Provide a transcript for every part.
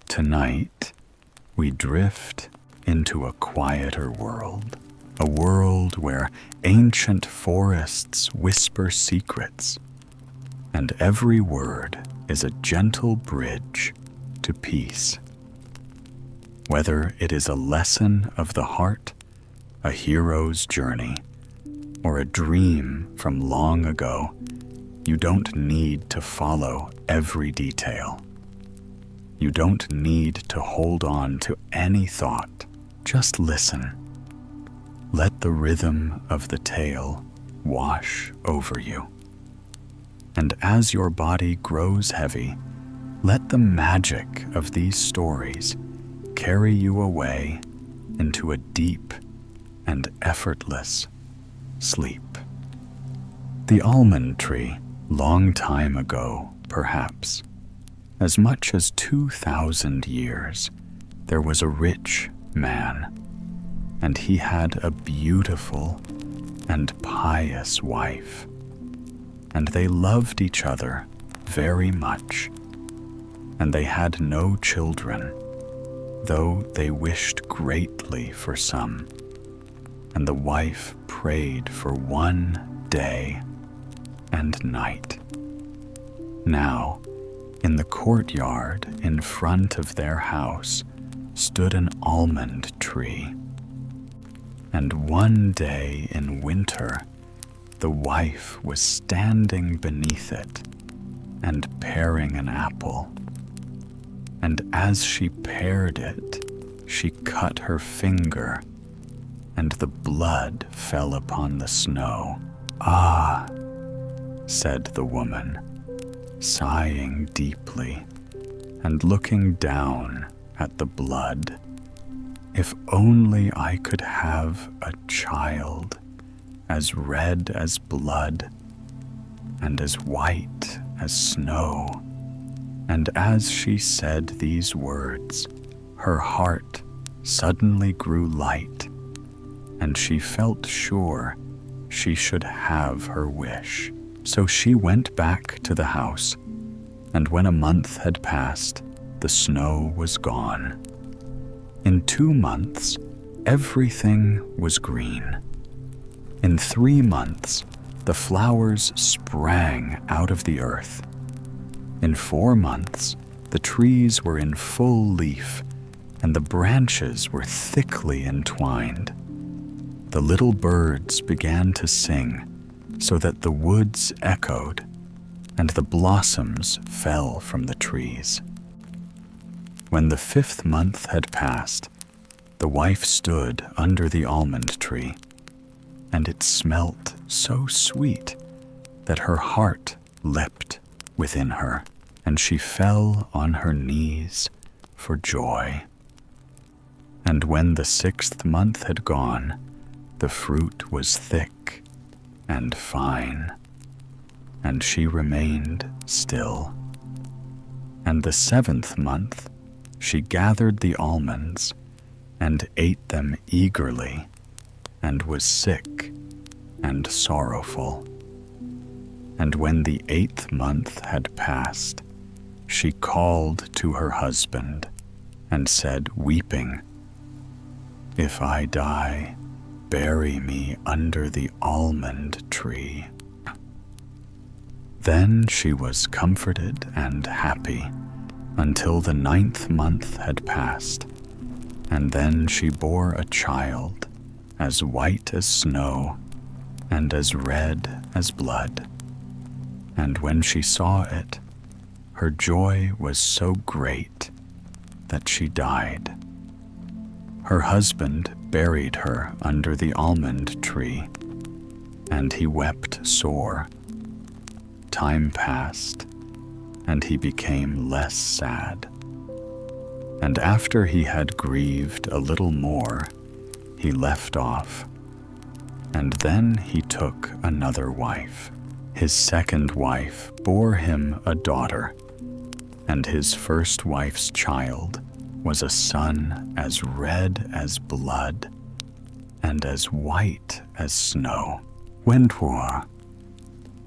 Tonight, we drift into a quieter world, a world where ancient forests whisper secrets, and every word is a gentle bridge to peace. Whether it is a lesson of the heart, a hero's journey, or a dream from long ago, you don't need to follow every detail. You don't need to hold on to any thought. Just listen. Let the rhythm of the tale wash over you. And as your body grows heavy, let the magic of these stories carry you away into a deep and effortless sleep. The almond tree, long time ago, perhaps, as much as 2,000 years, there was a rich man, and he had a beautiful and pious wife, and they loved each other very much, and they had no children, though they wished greatly for some, and the wife prayed for one day and night. Now, in the courtyard in front of their house stood an almond tree, and one day in winter, the wife was standing beneath it and paring an apple. And as she pared it, she cut her finger, and the blood fell upon the snow. "Ah," said the woman, sighing deeply and looking down at the blood. "If only I could have a child as red as blood and as white as snow." And as she said these words, her heart suddenly grew light, and she felt sure she should have her wish. So she went back to the house, and when a month had passed, the snow was gone. In 2 months, everything was green. In 3 months, the flowers sprang out of the earth. In 4 months, the trees were in full leaf, and the branches were thickly entwined. The little birds began to sing, so that the woods echoed, and the blossoms fell from the trees. When the 5th month had passed, the wife stood under the almond tree, and it smelt so sweet that her heart leapt within her, and she fell on her knees for joy. And when the 6th month had gone, the fruit was thick and fine, and she remained still. And the 7th month she gathered the almonds and ate them eagerly, and was sick and sorrowful. And when the 8th month had passed, she called to her husband and said, weeping, "If I die, bury me under the almond tree." Then she was comforted and happy until the 9th month had passed, and then she bore a child as white as snow and as red as blood. And when she saw it, her joy was so great that she died. Her husband buried her under the almond tree, and he wept sore. Time passed, and he became less sad. And after he had grieved a little more, he left off, and then he took another wife. His second wife bore him a daughter, and his first wife's child was a son as red as blood and as white as snow. When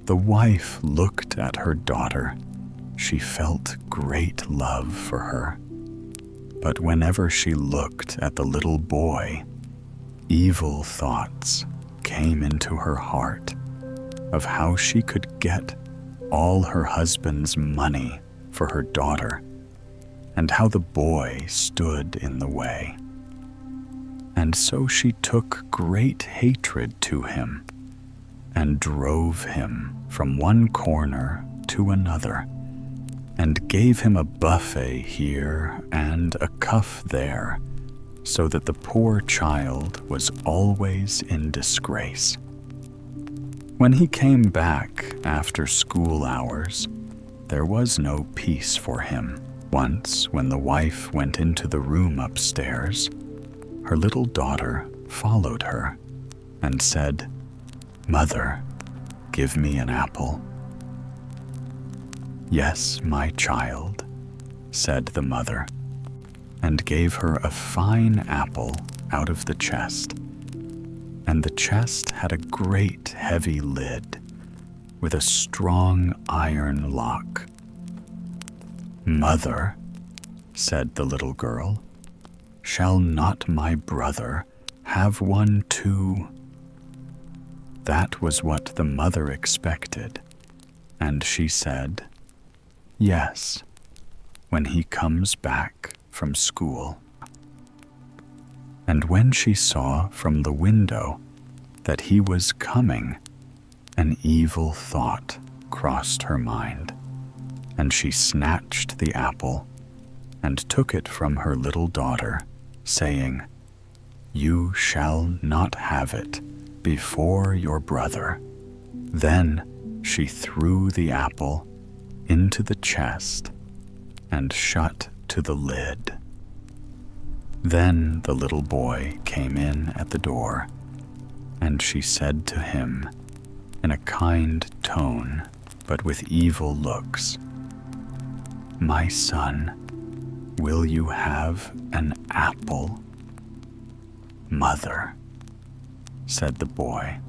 the wife looked at her daughter, she felt great love for her, But whenever she looked at the little boy, evil thoughts came into her heart of how she could get all her husband's money for her daughter, and how the boy stood in the way. And so she took great hatred to him and drove him from one corner to another, and gave him a buffet here and a cuff there, so that the poor child was always in disgrace. When he came back after school hours, there was no peace for him. Once, when the wife went into the room upstairs, her little daughter followed her and said, "Mother, give me an apple." "Yes, my child," said the mother, and gave her a fine apple out of the chest. And the chest had a great heavy lid with a strong iron lock. "Mother," said the little girl, "shall not my brother have one too?" That was what the mother expected, and she said, "Yes, when he comes back from school." And when she saw from the window that he was coming, an evil thought crossed her mind, and she snatched the apple and took it from her little daughter, saying, "You shall not have it before your brother." Then she threw the apple into the chest and shut to the lid. Then the little boy came in at the door, and she said to him, in a kind tone, but with evil looks, "My son, will you have an apple?" "Mother," said the boy,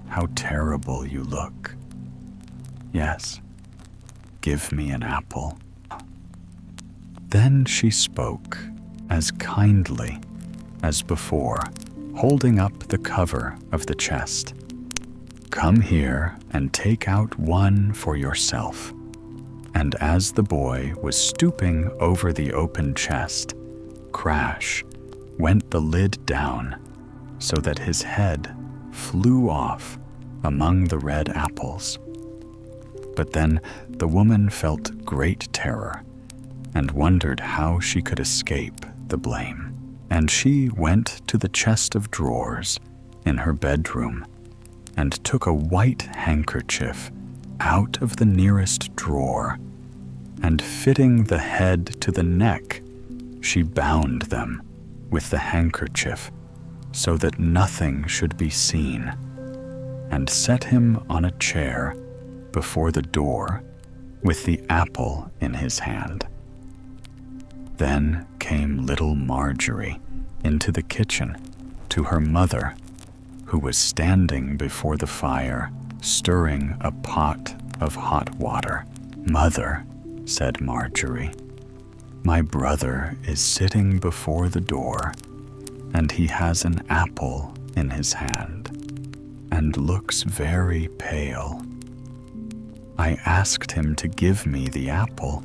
"how terrible you look. Yes, give me an apple." Then she spoke as kindly as before, holding up the cover of the chest. "Come here and take out one for yourself." And as the boy was stooping over the open chest, crash went the lid down, so that his head flew off among the red apples. But then the woman felt great terror and wondered how she could escape the blame. And she went to the chest of drawers in her bedroom and took a white handkerchief out of the nearest drawer, and fitting the head to the neck, she bound them with the handkerchief so that nothing should be seen, and set him on a chair before the door with the apple in his hand. Then came little Marjorie into the kitchen to her mother, who was standing before the fire, stirring a pot of hot water. "Mother," said Marjorie, "my brother is sitting before the door, and he has an apple in his hand, and looks very pale. I asked him to give me the apple,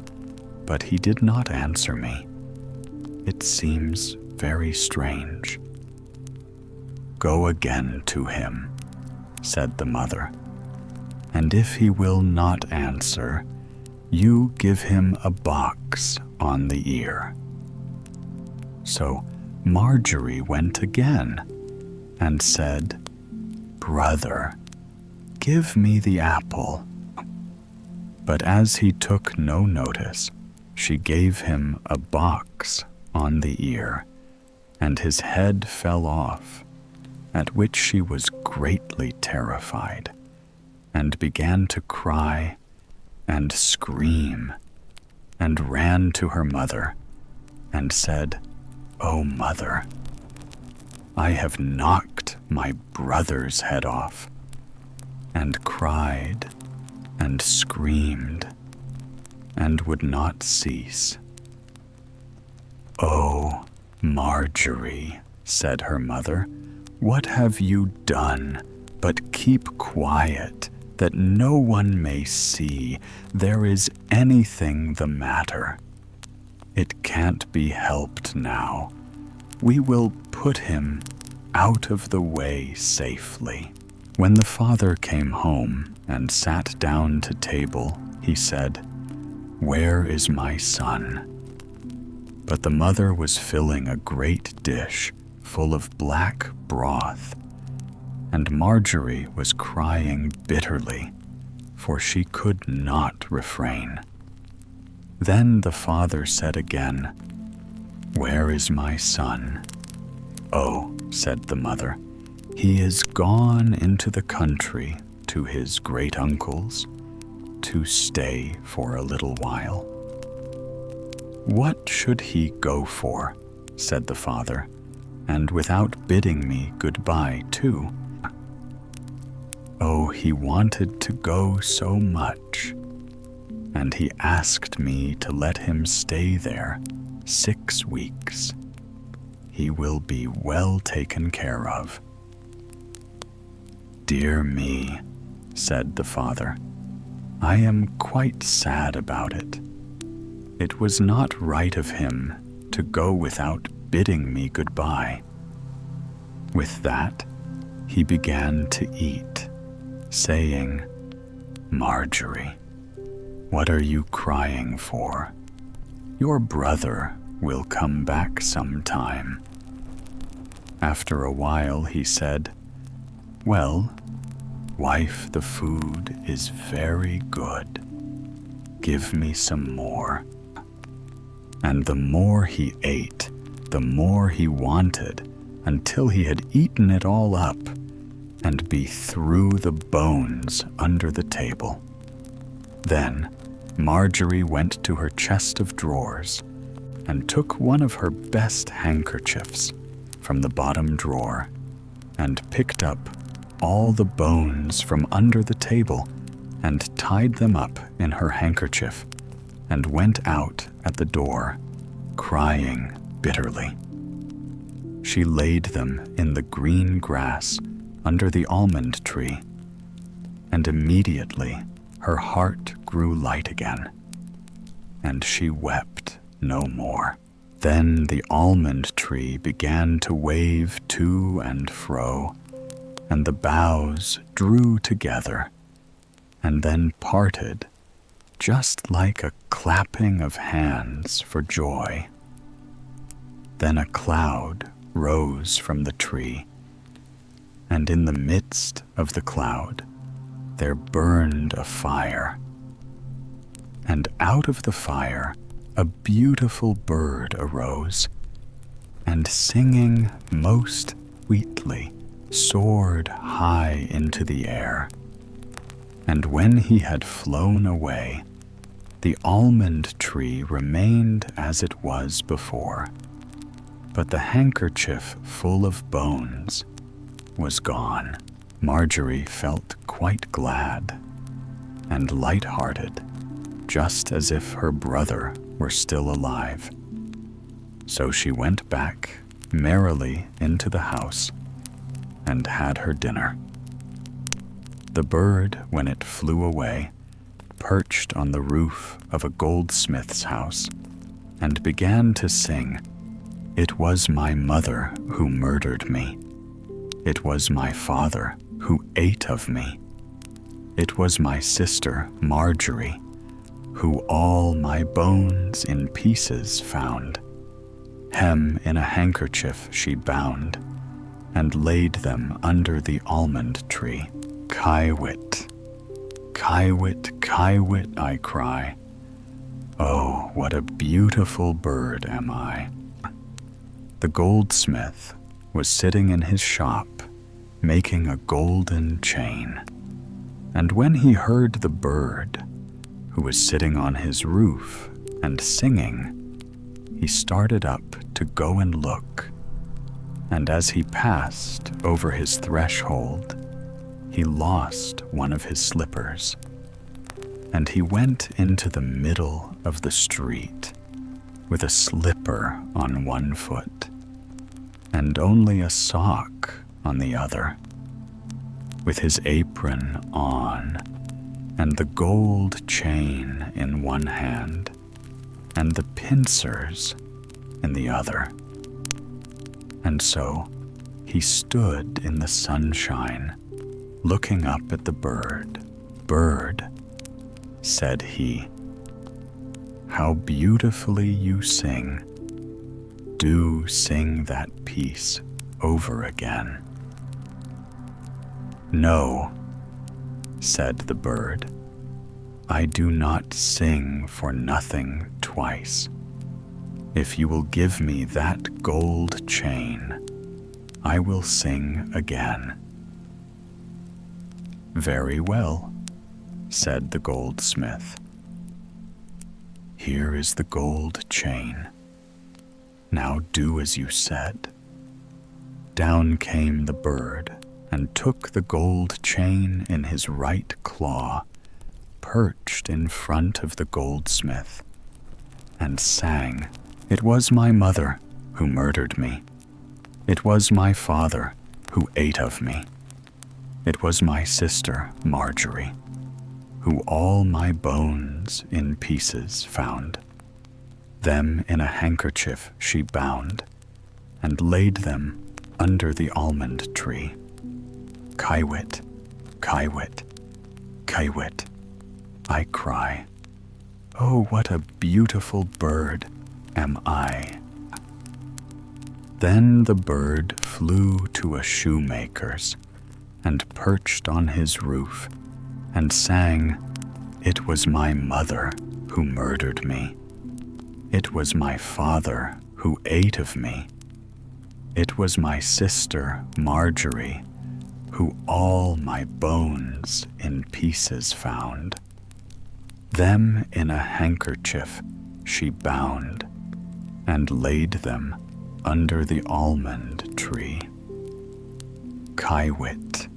but he did not answer me. It seems very strange." "Go again to him," said the mother, "and if he will not answer, you give him a box on the ear." So Marjorie went again and said, "Brother, give me the apple." But as he took no notice, she gave him a box on the ear, and his head fell off, at which she was greatly terrified, and began to cry and scream, and ran to her mother, and said, "O mother, I have knocked my brother's head off," and cried and screamed, and would not cease. "Marjorie," said her mother, "what have you done? But keep quiet, that no one may see there is anything the matter. It can't be helped now. We will put him out of the way safely." When the father came home and sat down to table, he said, "Where is my son?" But the mother was filling a great dish full of black broth, and Marjorie was crying bitterly, for she could not refrain. Then the father said again, "Where is my son?" "Oh," said the mother, "he is gone into the country to his great-uncle's to stay for a little while." "What should he go for?" said the father, "and without bidding me goodbye, too?" "Oh, he wanted to go so much, and he asked me to let him stay there 6 weeks. He will be well taken care of." "Dear me," said the father, "I am quite sad about it. It was not right of him to go without bidding me goodbye." With that, he began to eat, saying, "Marjorie, what are you crying for? Your brother will come back sometime." After a while he said, "Well, wife, the food is very good. Give me some more." And the more he ate, the more he wanted, until he had eaten it all up, and be through the bones under the table. Then Marjorie went to her chest of drawers and took one of her best handkerchiefs from the bottom drawer and picked up all the bones from under the table and tied them up in her handkerchief and went out at the door, crying bitterly. She laid them in the green grass under the almond tree, and immediately her heart grew light again, and she wept no more. Then the almond tree began to wave to and fro, and the boughs drew together, and then parted, just like a clapping of hands for joy. Then a cloud rose from the tree, and in the midst of the cloud there burned a fire, and out of the fire a beautiful bird arose, and singing most sweetly soared high into the air. And when he had flown away, the almond tree remained as it was before, but the handkerchief full of bones was gone. Marjorie felt quite glad and light-hearted, just as if her brother were still alive. So she went back merrily into the house and had her dinner. The bird, when it flew away, perched on the roof of a goldsmith's house and began to sing, "It was my mother who murdered me. It was my father who ate of me. It was my sister Marjorie who all my bones in pieces found. Hem in a handkerchief she bound, and laid them under the almond tree. Kiewit, kiewit, kiewit, I cry. Oh, what a beautiful bird am I." The goldsmith was sitting in his shop, making a golden chain. And when he heard the bird, who was sitting on his roof and singing, he started up to go and look. And as he passed over his threshold, he lost one of his slippers. And he went into the middle of the street with a slipper on one foot and only a sock on the other, with his apron on, and the gold chain in one hand, and the pincers in the other. And so he stood in the sunshine, looking up at the bird. "Bird," said he, "how beautifully you sing. Do sing that piece over again." "No," said the bird, "I do not sing for nothing twice. If you will give me that gold chain, I will sing again." "Very well," said the goldsmith. "Here is the gold chain. Now do as you said." Down came the bird and took the gold chain in his right claw, perched in front of the goldsmith, and sang, "It was my mother who murdered me. It was my father who ate of me. It was my sister Marjorie, who all my bones in pieces found. Them in a handkerchief she bound, and laid them under the almond tree. Kiwit, kiwit, kiwit, I cry. Oh, what a beautiful bird am I." Then the bird flew to a shoemaker's, and perched on his roof, and sang, "It was my mother who murdered me. It was my father who ate of me. It was my sister Marjorie who all my bones in pieces found. Them in a handkerchief she bound, and laid them under the almond tree. Kiwit,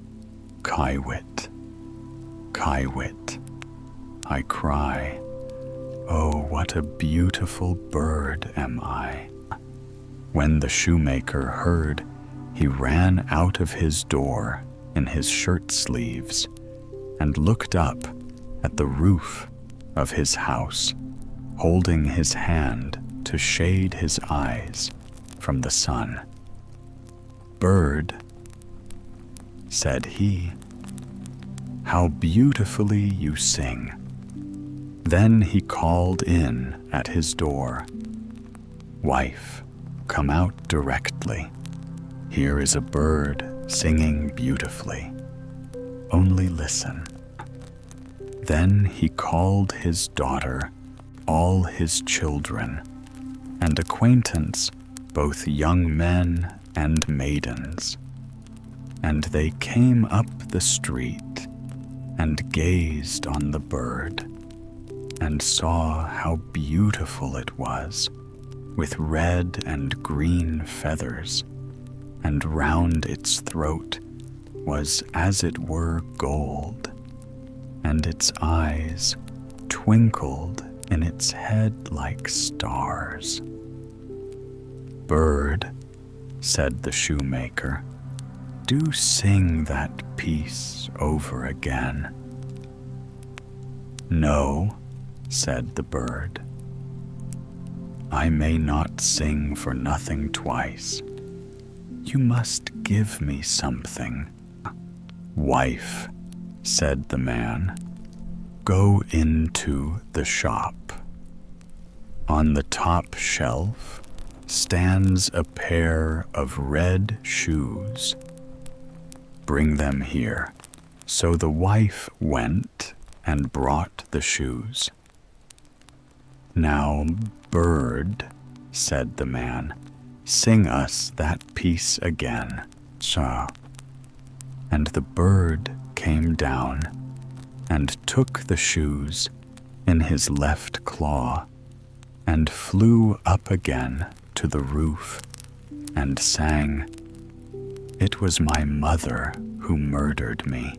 kiwit, kiwit, I cry. Oh, what a beautiful bird am I." When the shoemaker heard, he ran out of his door in his shirt sleeves, and looked up at the roof of his house, holding his hand to shade his eyes from the sun. "Bird," said he, "how beautifully you sing." Then he called in at his door, "Wife, come out directly. Here is a bird singing beautifully. Only listen." Then he called his daughter, all his children, and acquaintance, both young men and maidens. And they came up the street, and gazed on the bird, and saw how beautiful it was, with red and green feathers, and round its throat was as it were gold, and its eyes twinkled in its head like stars. "Bird," said the shoemaker, "do sing that piece over again." "No," said the bird, "I may not sing for nothing twice. You must give me something." "Wife," said the man, "go into the shop. On the top shelf stands a pair of red shoes. Bring them here." So the wife went and brought the shoes. "Now, bird," said the man, "sing us that piece again." So, and the bird came down and took the shoes in his left claw, and flew up again to the roof, and sang, "It was my mother who murdered me.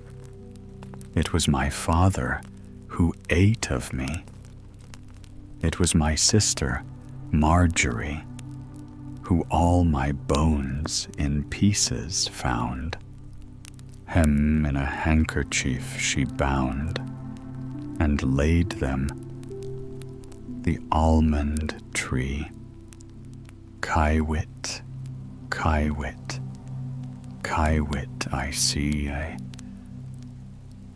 It was my father who ate of me. It was my sister Marjorie who all my bones in pieces found. Hem in a handkerchief she bound, and laid them the almond tree. Kiewit, kiewit, kiewit, I see a.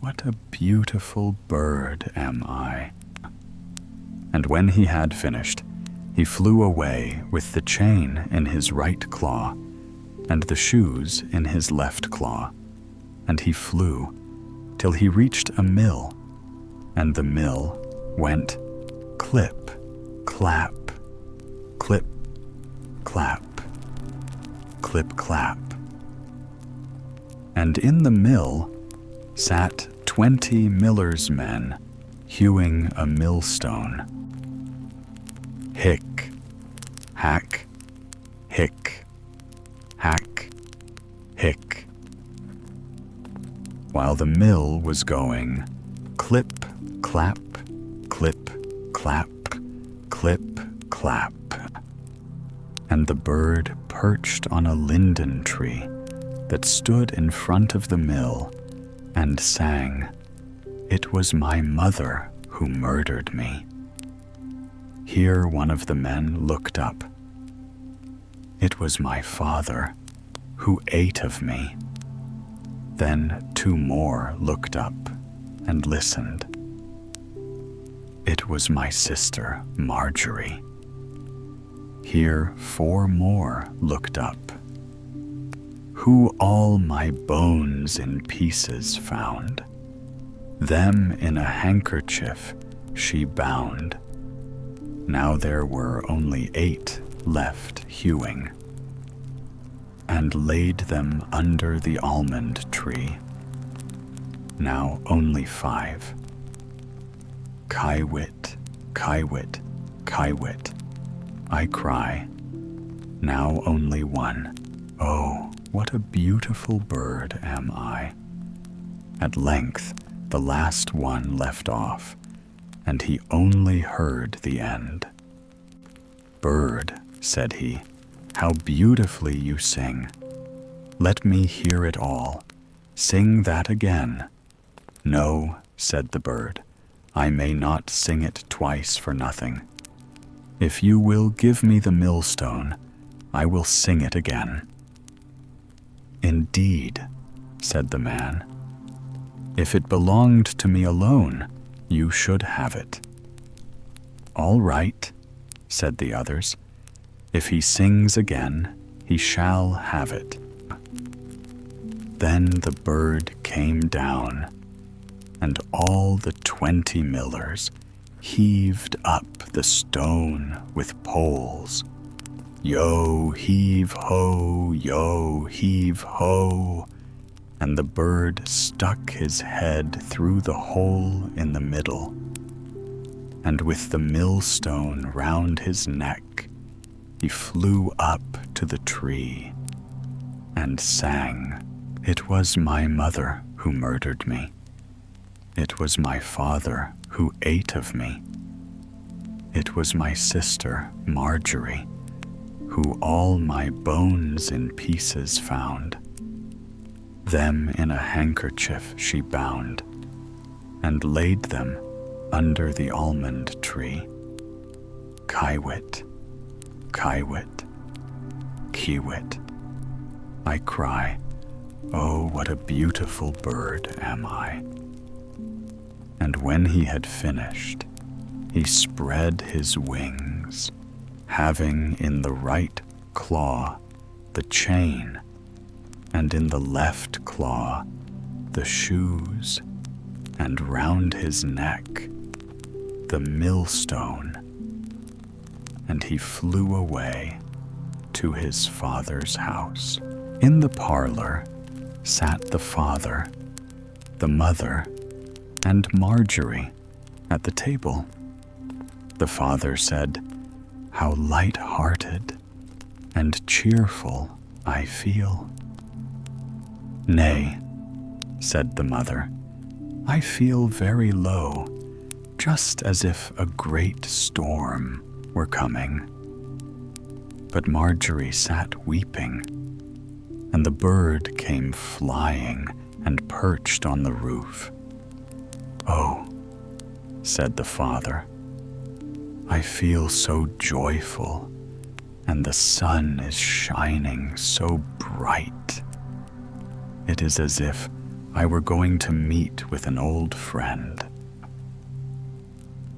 What a beautiful bird am I. And when he had finished, he flew away with the chain in his right claw, and the shoes in his left claw, and he flew till he reached a mill, and the mill went clip, clap, clip, clap, clip, clap. And in the mill sat 20 miller's men hewing a millstone. Hick, hack, hick, hack, hick. While the mill was going clip, clap, clip, clap, clip, clap. And the bird perched on a linden tree that stood in front of the mill and sang, "It was my mother who murdered me." Here one of the men looked up. "It was my father who ate of me." Then 2 more looked up and listened. "It was my sister Marjorie." Here 4 more looked up. "Who all my bones in pieces found. Them in a handkerchief she bound." Now there were only 8 left hewing, and laid them under the almond tree. Now only 5. Kiewit, kiewit, kiewit, I cry. Now only 1. Oh, what a beautiful bird am I. At length the last one left off, and he only heard the end. "Bird," said he, "how beautifully you sing. Let me hear it all. Sing that again." "No," said the bird, "I may not sing it twice for nothing. If you will give me the millstone, I will sing it again." "Indeed," said the man, "if it belonged to me alone, you should have it." "All right," said the others. "If he sings again, he shall have it." Then the bird came down, and all the 20 millers heaved up the stone with poles. Yo, heave ho, yo, heave ho, and the bird stuck his head through the hole in the middle, and with the millstone round his neck, he flew up to the tree and sang, "It was my mother who murdered me. It was my father who ate of me. It was my sister Marjorie, who all my bones in pieces found. Them in a handkerchief she bound, and laid them under the almond tree. Kiewit, kiewit, kiewit, I cry, oh, what a beautiful bird am I." And when he had finished, he spread his wings, having in the right claw the chain, and in the left claw the shoes, and round his neck the millstone, and he flew away to his father's house. In the parlor sat the father, the mother, and Marjorie at the table. The father said, "How light-hearted and cheerful I feel." "Nay," said the mother, "I feel very low, just as if a great storm were coming." But Marjorie sat weeping, and the bird came flying and perched on the roof. "Oh," said the father, "I feel so joyful, and the sun is shining so bright. It is as if I were going to meet with an old friend."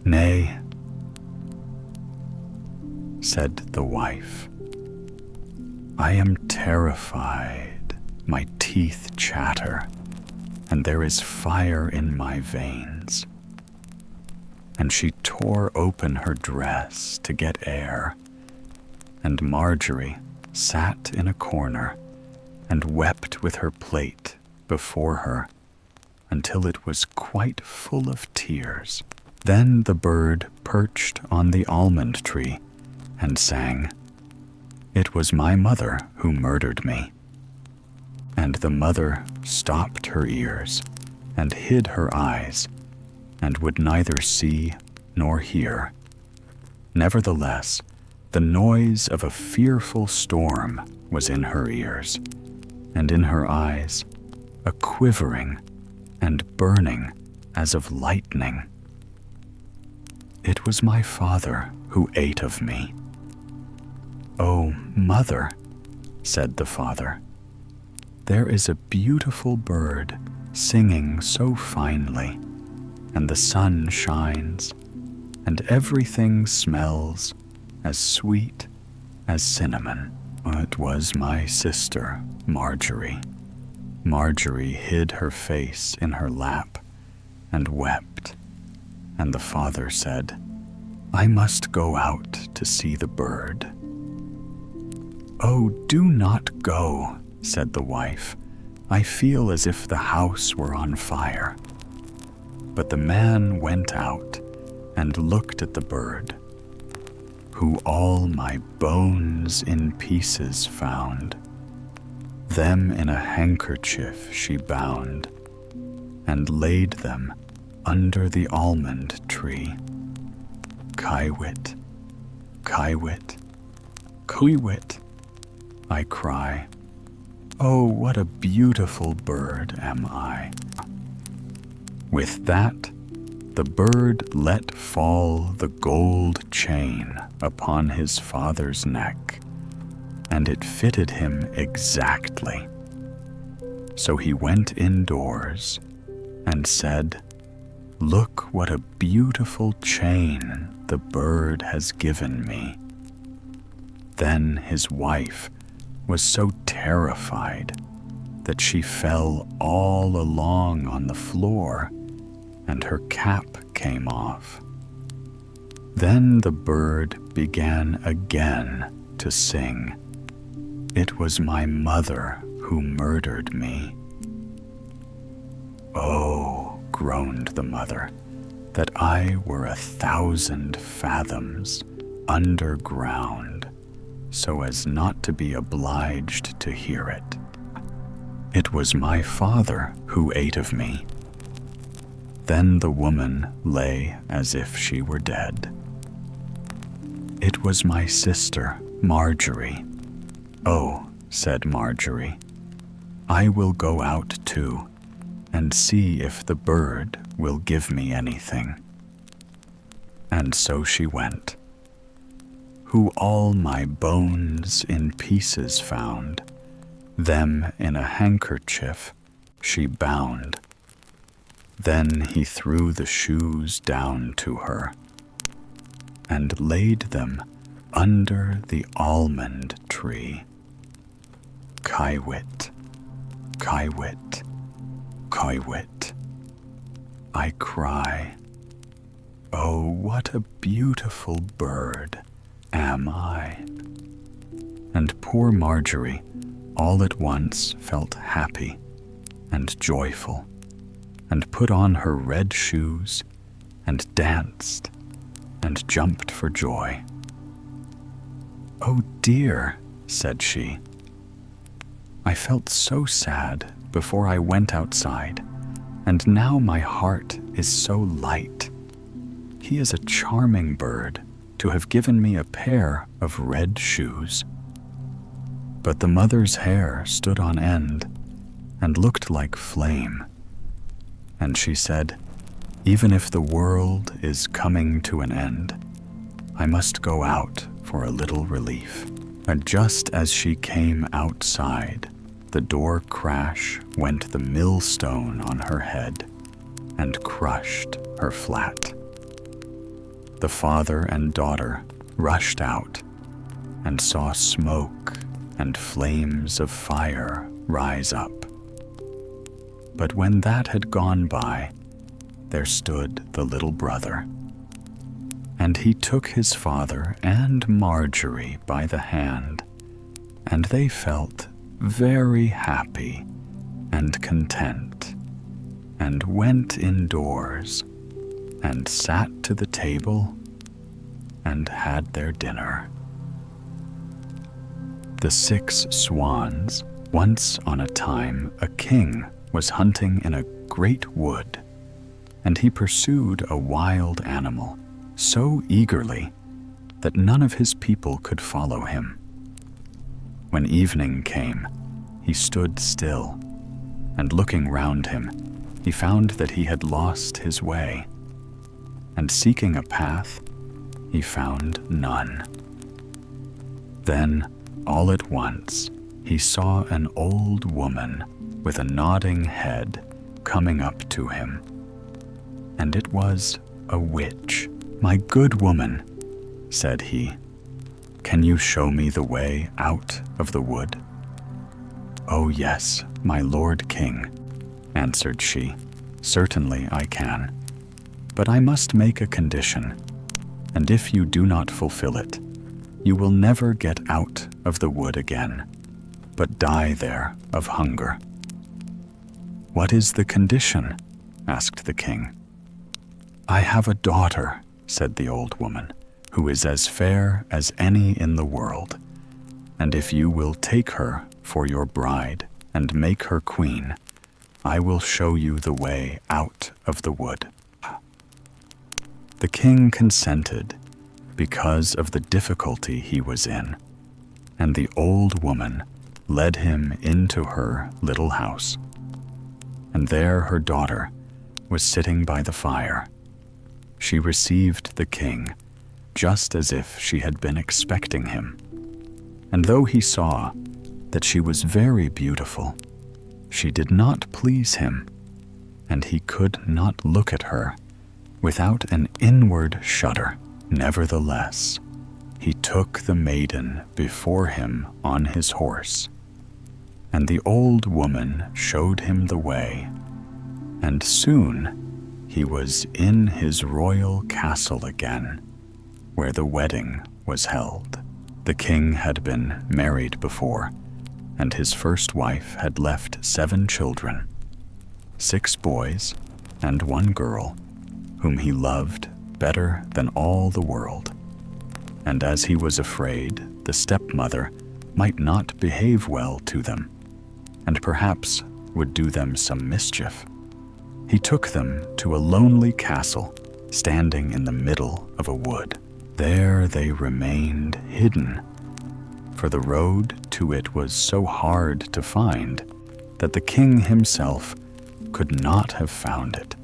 "Nay," said the wife, "I am terrified, my teeth chatter, and there is fire in my veins." And she tore open her dress to get air, and Marjorie sat in a corner and wept with her plate before her until it was quite full of tears. Then the bird perched on the almond tree and sang, "It was my mother who murdered me." And the mother stopped her ears and hid her eyes, and would neither see nor hear. Nevertheless, the noise of a fearful storm was in her ears, and in her eyes a quivering and burning as of lightning. "It was my father who ate of me." "Oh, mother," said the father, "there is a beautiful bird singing so finely, and the sun shines, and everything smells as sweet as cinnamon." It was my sister, Marjorie. Marjorie hid her face in her lap and wept, and the father said, "I must go out to see the bird." "Oh, do not go," said the wife. "I feel as if the house were on fire." But the man went out and looked at the bird, who all my bones in pieces found. Them in a handkerchief she bound, and laid them under the almond tree. Kiwit, kiwit, kiwit, I cry. Oh, what a beautiful bird am I. With that, the bird let fall the gold chain upon his father's neck, and it fitted him exactly. So he went indoors and said, "Look what a beautiful chain the bird has given me." Then his wife was so terrified that she fell all along on the floor, and her cap came off. Then the bird began again to sing, "It was my mother who murdered me." "Oh," groaned the mother, "that I were 1,000 fathoms underground, so as not to be obliged to hear it. It was my father who ate of me." Then the woman lay as if she were dead. "It was my sister, Marjorie." "Oh," said Marjorie, "I will go out too, and see if the bird will give me anything." And so she went, who all my bones in pieces found, them in a handkerchief she bound. Then he threw the shoes down to her, and laid them under the almond tree. Kiwit, kiwit, kiwit, I cry. Oh, what a beautiful bird am I. And poor Marjorie all at once felt happy and joyful, and put on her red shoes, and danced, and jumped for joy. "Oh dear," said she, "I felt so sad before I went outside, and now my heart is so light. He is a charming bird to have given me a pair of red shoes. But the mother's hair stood on end and looked like flame. And she said, "Even if the world is coming to an end, I must go out for a little relief." And just as she came outside, the door crash went the millstone on her head and crushed her flat. The father and daughter rushed out and saw smoke and flames of fire rise up. But when that had gone by, there stood the little brother. And he took his father and Marjorie by the hand, and they felt very happy and content, and went indoors and sat to the table and had their dinner. The 6 swans. Once on a time, a king was hunting in a great wood, and he pursued a wild animal so eagerly that none of his people could follow him. When evening came, he stood still, and looking round him, he found that he had lost his way, and seeking a path, he found none. Then, all at once, he saw an old woman with a nodding head coming up to him, and it was a witch. "My good woman," said he, "can you show me the way out of the wood?" "Oh yes, my lord king," answered she, "certainly I can. But I must make a condition, and if you do not fulfill it, you will never get out of the wood again, but die there of hunger." "What is the condition?" asked the king. "I have a daughter," said the old woman, "who is as fair as any in the world, and if you will take her for your bride and make her queen, I will show you the way out of the wood." The king consented because of the difficulty he was in, and the old woman led him into her little house. And there her daughter was sitting by the fire. She received the king just as if she had been expecting him. And though he saw that she was very beautiful, she did not please him, and he could not look at her without an inward shudder. Nevertheless, he took the maiden before him on his horse, and the old woman showed him the way, and soon he was in his royal castle again, where the wedding was held. The king had been married before, and his first wife had left 7 children, 6 boys and 1 girl, whom he loved better than all the world. And as he was afraid the stepmother might not behave well to them, and perhaps would do them some mischief, he took them to a lonely castle standing in the middle of a wood. There they remained hidden, for the road to it was so hard to find that the king himself could not have found it,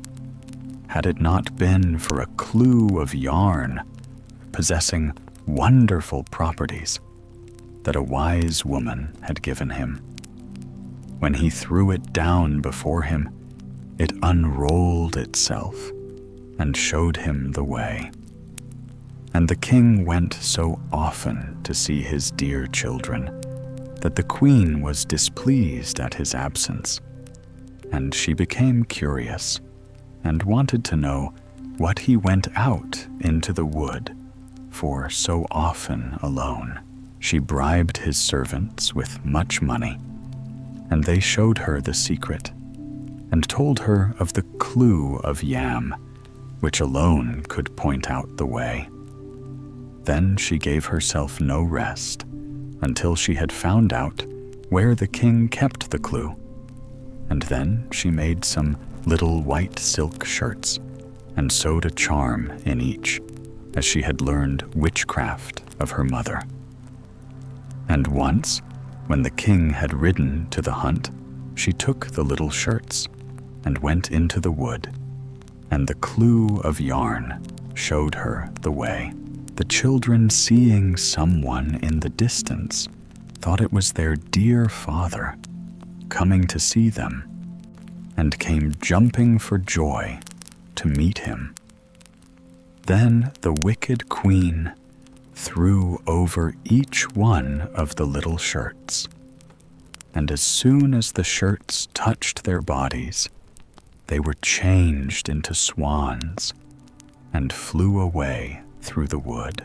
had it not been for a clue of yarn possessing wonderful properties that a wise woman had given him. When he threw it down before him, it unrolled itself and showed him the way. And the king went so often to see his dear children that the queen was displeased at his absence, and she became curious and wanted to know what he went out into the wood for so often alone. She bribed his servants with much money, and they showed her the secret and told her of the clue of yam, which alone could point out the way. Then she gave herself no rest until she had found out where the king kept the clue, and then she made some little white silk shirts and sewed a charm in each, as she had learned witchcraft of her mother. And once, when the king had ridden to the hunt, she took the little shirts and went into the wood, and the clue of yarn showed her the way. The children, seeing someone in the distance, thought it was their dear father coming to see them, and came jumping for joy to meet him. Then the wicked queen threw over each one of the little shirts, and as soon as the shirts touched their bodies, they were changed into swans and flew away through the wood.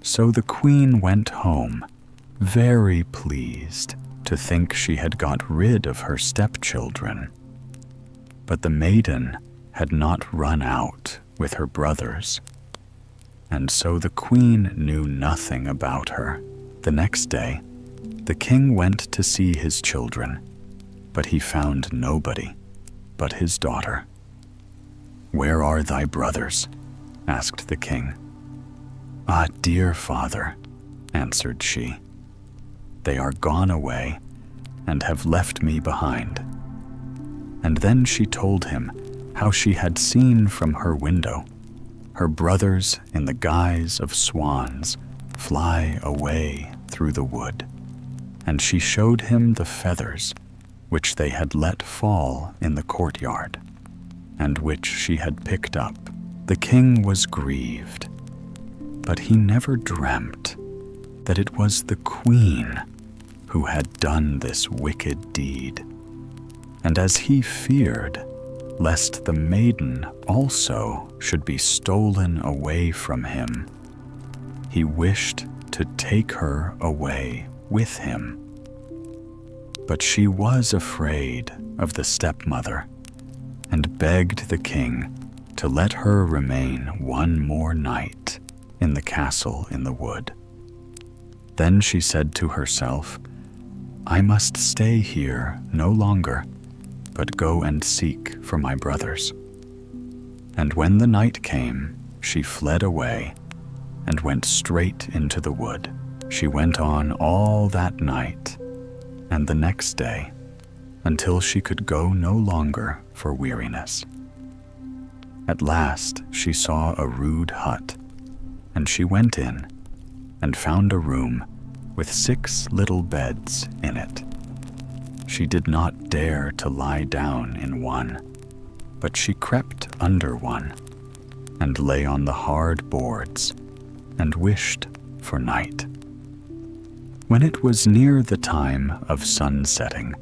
So the queen went home, very pleased to think she had got rid of her stepchildren. But the maiden had not run out with her brothers, and so the queen knew nothing about her. The next day, the king went to see his children, but he found nobody but his daughter. "Where are thy brothers?" asked the king. "Ah, dear father," answered she, "they are gone away and have left me behind." And then she told him how she had seen from her window her brothers in the guise of swans fly away through the wood, and she showed him the feathers which they had let fall in the courtyard, and which she had picked up. The king was grieved, but he never dreamt that it was the queen who had done this wicked deed. And as he feared lest the maiden also should be stolen away from him, he wished to take her away with him. But she was afraid of the stepmother, and begged the king to let her remain one more night in the castle in the wood. Then she said to herself, "I must stay here no longer, but go and seek for my brothers." And when the night came, she fled away and went straight into the wood. She went on all that night and the next day, until she could go no longer for weariness. At last she saw a rude hut, and she went in and found a room with 6 little beds in it. She did not dare to lie down in one, but she crept under one and lay on the hard boards and wished for night. When it was near the time of sunsetting,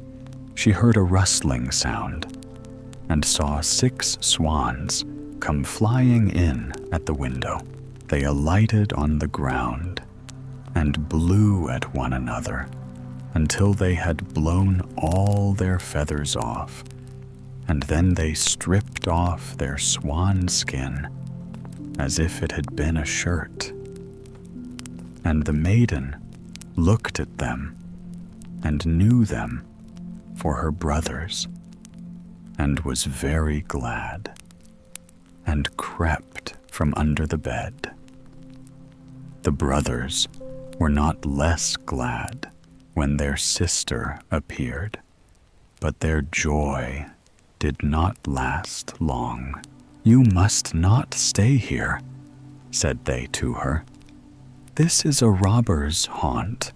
she heard a rustling sound and saw 6 swans come flying in at the window. They alighted on the ground and blew at one another until they had blown all their feathers off, and then they stripped off their swan skin as if it had been a shirt. And the maiden looked at them and knew them for her brothers, and was very glad, and crept from under the bed. The brothers were not less glad when their sister appeared, but their joy did not last long. "You must not stay here," said they to her. "This is a robber's haunt,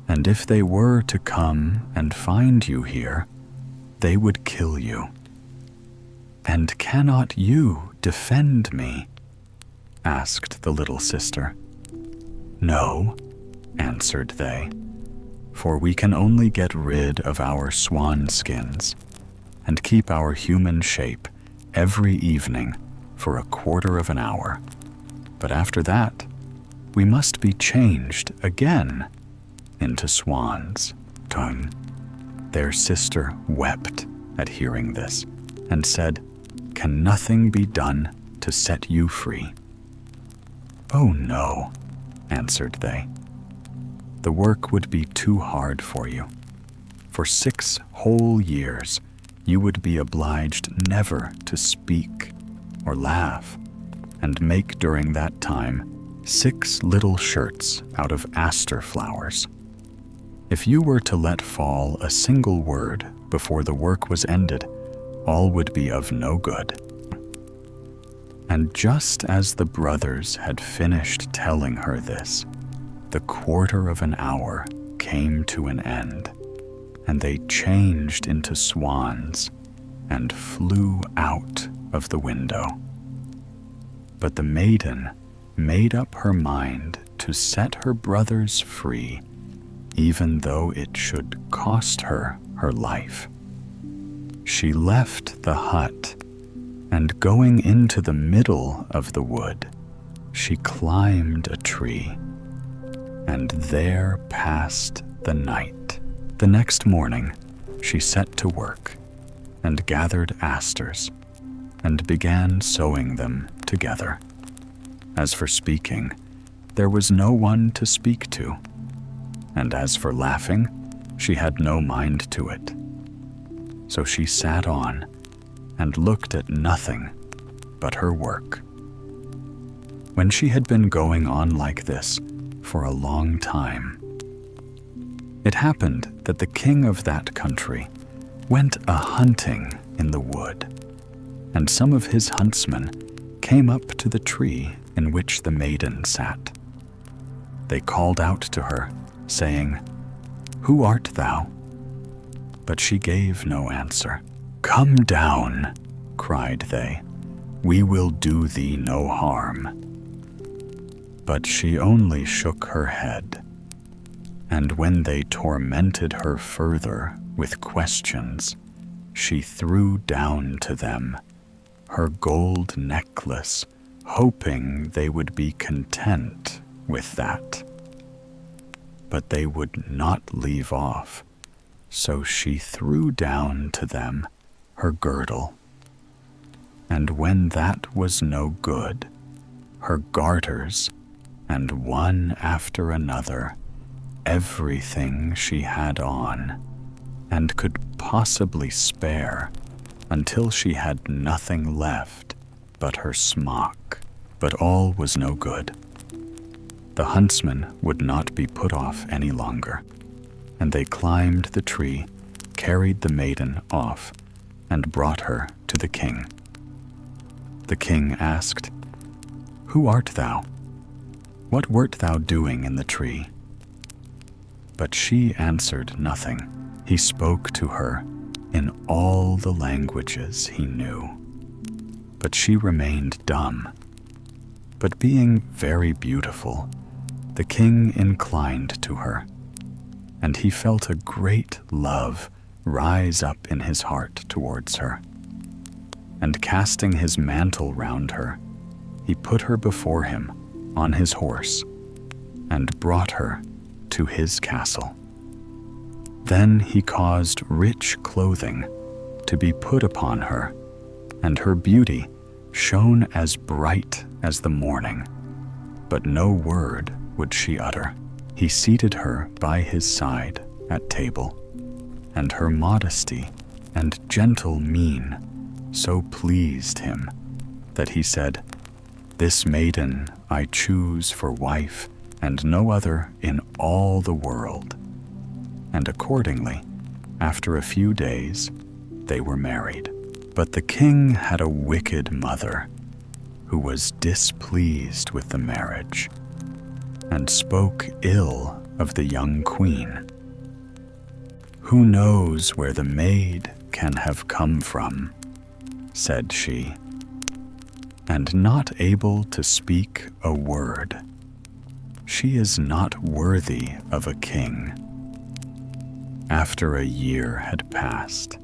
and if they were to come and find you here, they would kill you. And cannot you defend me?" asked the little sister. "No," answered they, "for we can only get rid of our swan skins and keep our human shape every evening for a quarter of an hour. But after that, we must be changed again into swans." Their sister wept at hearing this and said, "Can nothing be done to set you free?" "Oh no," answered they. "The work would be too hard for you. For 6 whole years you would be obliged never to speak or laugh, and make during that time 6 little shirts out of aster flowers. If you were to let fall a single word before the work was ended, all would be of no good." And just as the brothers had finished telling her this, the 1/4 of an hour came to an end, and they changed into swans and flew out of the window. But the maiden made up her mind to set her brothers free, even though it should cost her her life. She left the hut, and going into the middle of the wood, she climbed a tree, and there passed the night. The next morning, she set to work and gathered asters and began sewing them together. As for speaking, there was no one to speak to, and as for laughing, she had no mind to it. So she sat on and looked at nothing but her work. When she had been going on like this for a long time, it happened that the king of that country went a-hunting in the wood, and some of his huntsmen came up to the tree in which the maiden sat. They called out to her, saying, "Who art thou?" But she gave no answer. "Come down," cried they, "we will do thee no harm." But she only shook her head, and when they tormented her further with questions, she threw down to them her gold necklace, hoping they would be content with that. But they would not leave off, so she threw down to them her girdle. And when that was no good, her garters, and one after another, everything she had on, and could possibly spare, until she had nothing left but her smock. But all was no good. The huntsman would not be put off any longer, and they climbed the tree, carried the maiden off, and brought her to the king. The king asked, "Who art thou? What wert thou doing in the tree?" But she answered nothing. He spoke to her in all the languages he knew, but she remained dumb. But being very beautiful, the king inclined to her, and he felt a great love rise up in his heart towards her. And casting his mantle round her, he put her before him on his horse, and brought her to his castle. Then he caused rich clothing to be put upon her, and her beauty shone as bright as the morning, but no word would she utter. He seated her by his side at table, and her modesty and gentle mien so pleased him that he said, "This maiden I choose for wife, and no other in all the world." And accordingly, after a few days, they were married. But the king had a wicked mother, who was displeased with the marriage, and spoke ill of the young queen. "Who knows where the maid can have come from?" said she, "and not able to speak a word. She is not worthy of a king." After a year had passed,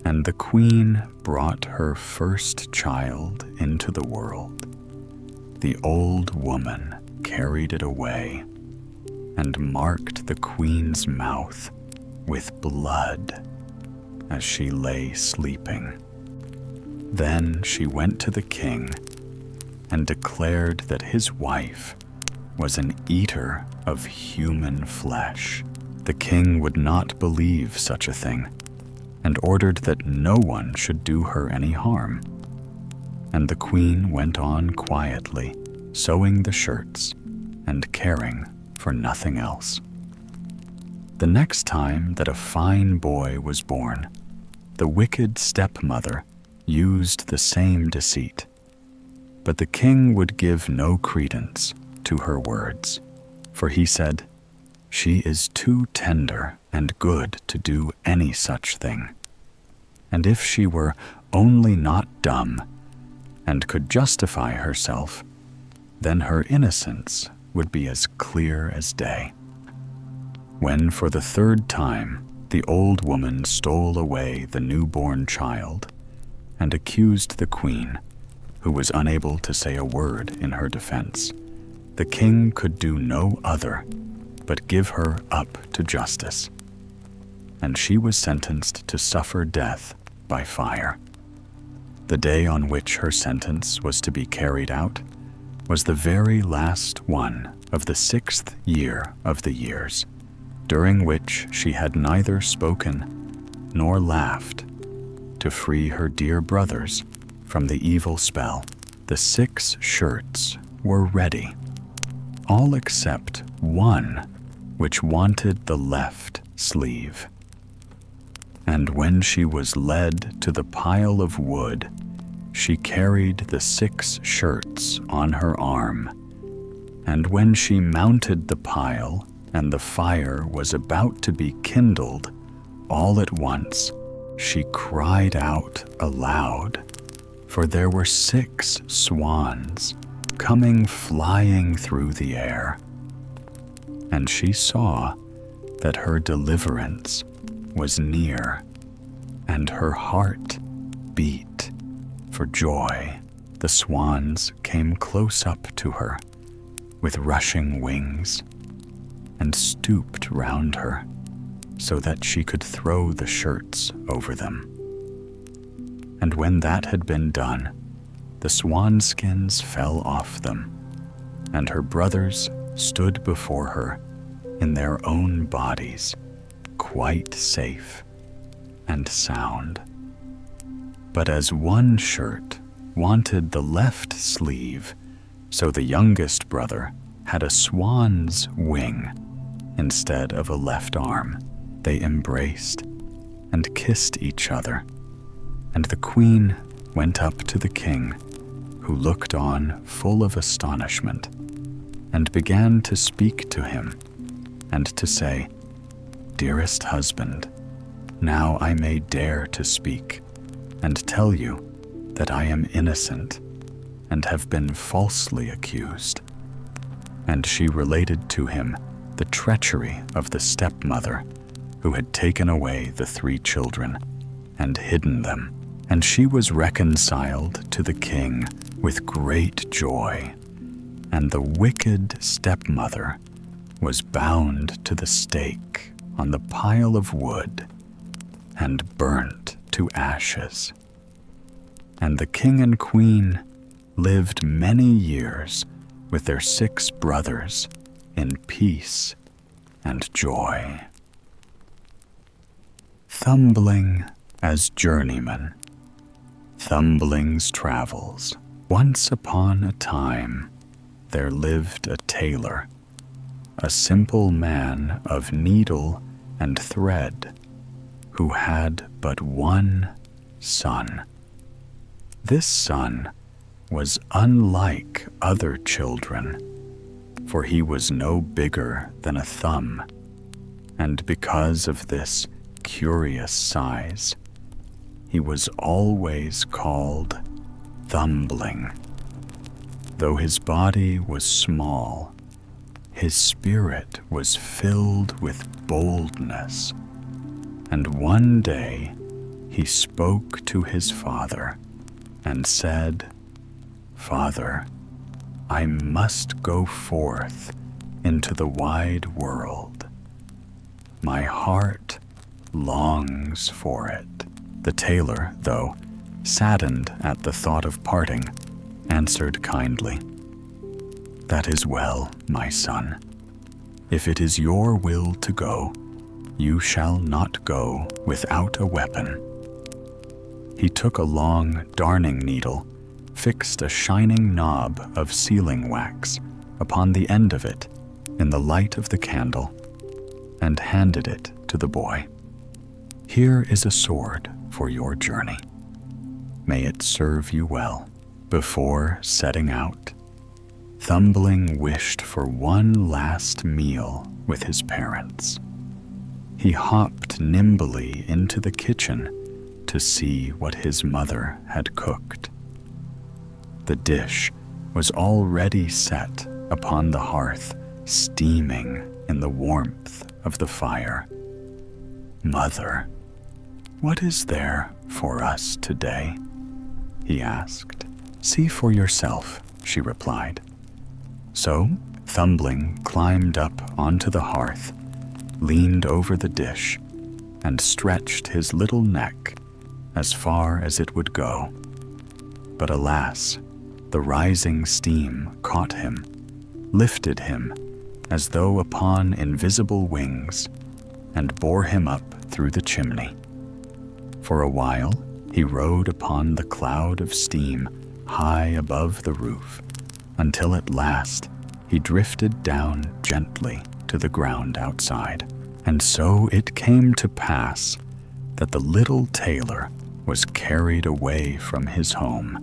and the queen brought her first child into the world, the old woman carried it away and marked the queen's mouth with blood as she lay sleeping. Then she went to the king and declared that his wife was an eater of human flesh. The king would not believe such a thing, and ordered that no one should do her any harm. and the queen went on quietly, sewing the shirts and caring for nothing else. The next time that a fine boy was born, the wicked stepmother used the same deceit. But the king would give no credence to her words, for he said, "She is too tender and good to do any such thing. And if she were only not dumb and could justify herself, then her innocence would be as clear as day." When for the third time the old woman stole away the newborn child and accused the queen, who was unable to say a word in her defense, the king could do no other but give her up to justice, and she was sentenced to suffer death by fire. The day on which her sentence was to be carried out was the very last one of the 6th year of the years, during which she had neither spoken nor laughed to free her dear brothers from the evil spell. The 6 shirts were ready, all except one which wanted the left sleeve. And when she was led to the pile of wood, she carried the 6 shirts on her arm. And when she mounted the pile and the fire was about to be kindled, all at once she cried out aloud, for there were 6 swans coming flying through the air. And she saw that her deliverance was near, and her heart beat for joy. The swans came close up to her with rushing wings and stooped round her so that she could throw the shirts over them. And when that had been done, the swan skins fell off them, and her brothers stood before her in their own bodies, quite safe and sound. But as one shirt wanted the left sleeve, so the youngest brother had a swan's wing instead of a left arm. They embraced and kissed each other, and the queen went up to the king, who looked on full of astonishment, and began to speak to him and to say, "Dearest husband, now I may dare to speak and tell you that I am innocent and have been falsely accused." And she related to him the treachery of the stepmother, who had taken away the 3 children and hidden them. And she was reconciled to the king with great joy, and the wicked stepmother was bound to the stake on the pile of wood and burnt to ashes. And the king and queen lived many years with their 6 brothers in peace and joy. Thumbling as journeyman. Thumbling's travels. Once upon a time, there lived a tailor, a simple man of needle and thread, who had but one son. This son was unlike other children, for he was no bigger than a thumb, and because of this curious size, he was always called Thumbling. Though his body was small, his spirit was filled with boldness, and one day he spoke to his father and said, "Father, I must go forth into the wide world. My heart longs for it." The tailor, though saddened at the thought of parting, answered kindly, "That is well, my son. If it is your will to go, you shall not go without a weapon." He took a long darning needle fixed a shining knob of sealing wax upon the end of it in the light of the candle and handed it to the boy. "Here is a sword for your journey. May it serve you well." Before setting out, Thumbling wished for one last meal with his parents. He hopped nimbly into the kitchen to see what his mother had cooked. The dish was already set upon the hearth, steaming in the warmth of the fire. "Mother, what is there for us today?" he asked. "See for yourself," she replied. So Thumbling climbed up onto the hearth, leaned over the dish, and stretched his little neck as far as it would go. But alas, the rising steam caught him, lifted him as though upon invisible wings, and bore him up through the chimney. For a while he rode upon the cloud of steam high above the roof, until at last he drifted down gently to the ground outside. And so it came to pass that the little tailor was carried away from his home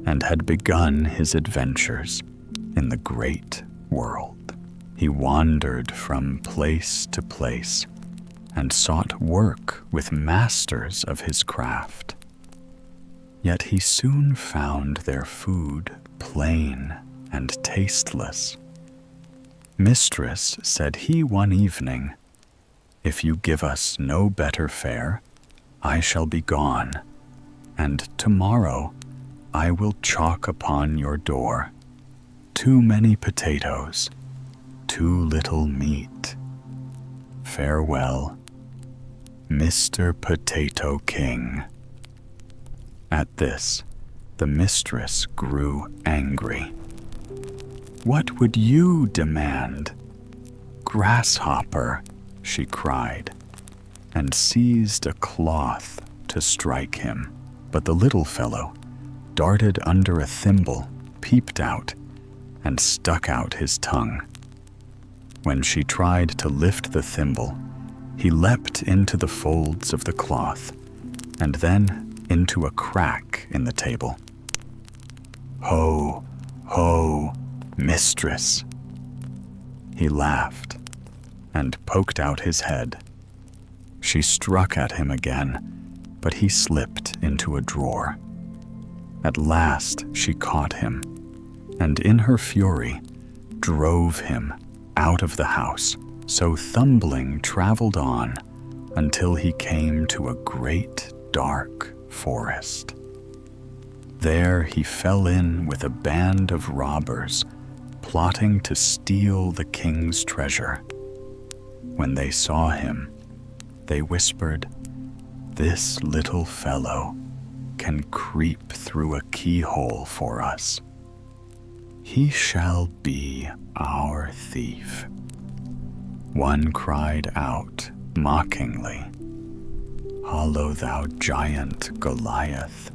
and had begun his adventures in the great world. He wandered from place to place and sought work with masters of his craft. Yet he soon found their food plain and tasteless. "Mistress," said he one evening, "if you give us no better fare, I shall be gone, and tomorrow I will chalk upon your door, 'Too many potatoes, too little meat. Farewell, Mr. Potato King." At this, the mistress grew angry. "What would you demand? Grasshopper," she cried, and seized a cloth to strike him. But the little fellow darted under a thimble, peeped out, and stuck out his tongue. When she tried to lift the thimble, he leapt into the folds of the cloth, and then into a crack in the table. "Ho, ho, mistress!" He laughed and poked out his head. She struck at him again, but he slipped into a drawer. At last she caught him, and in her fury drove him out of the house. So Thumbling traveled on until he came to a great dark forest. There he fell in with a band of robbers plotting to steal the king's treasure. When they saw him, they whispered, "This little fellow can creep through a keyhole for us. He shall be our thief." One cried out mockingly, "Hollow, thou giant Goliath,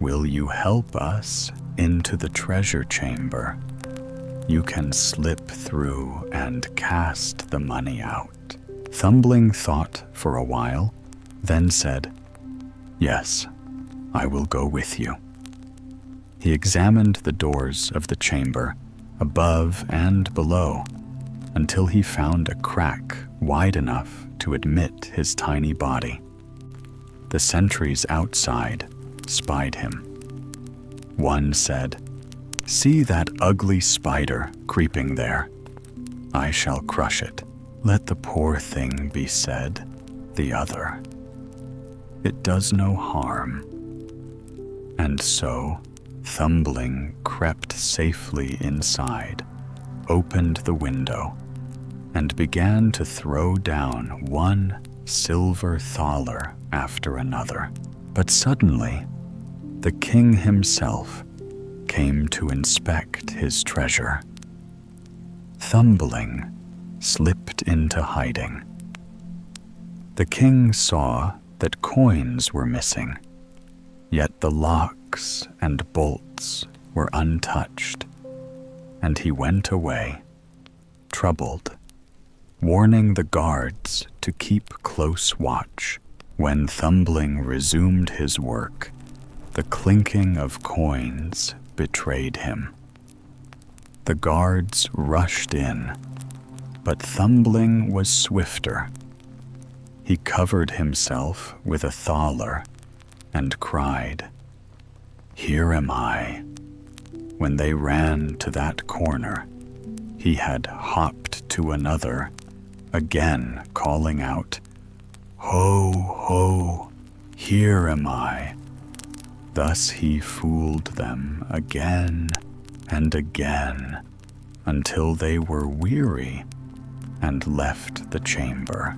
will you help us into the treasure chamber? You can slip through and cast the money out." Thumbling thought for a while, then said, "Yes, I will go with you." He examined the doors of the chamber, above and below, until he found a crack wide enough to admit his tiny body. The sentries outside spied him. One said, "See that ugly spider creeping there? I shall crush it. Let the poor thing be said." The other, "It does no harm." And so Thumbling crept safely inside, opened the window, and began to throw down one silver thaler after another. But suddenly, the king himself came to inspect his treasure. Thumbling slipped into hiding. The king saw that coins were missing. Yet the locks and bolts were untouched, and he went away, troubled, warning the guards to keep close watch. When Thumbling resumed his work, the clinking of coins betrayed him. The guards rushed in, but Thumbling was swifter. He covered himself with a tailor and cried, "Here am I." When they ran to that corner, he had hopped to another, again calling out, "Ho, ho, here am I." Thus he fooled them again and again until they were weary and left the chamber.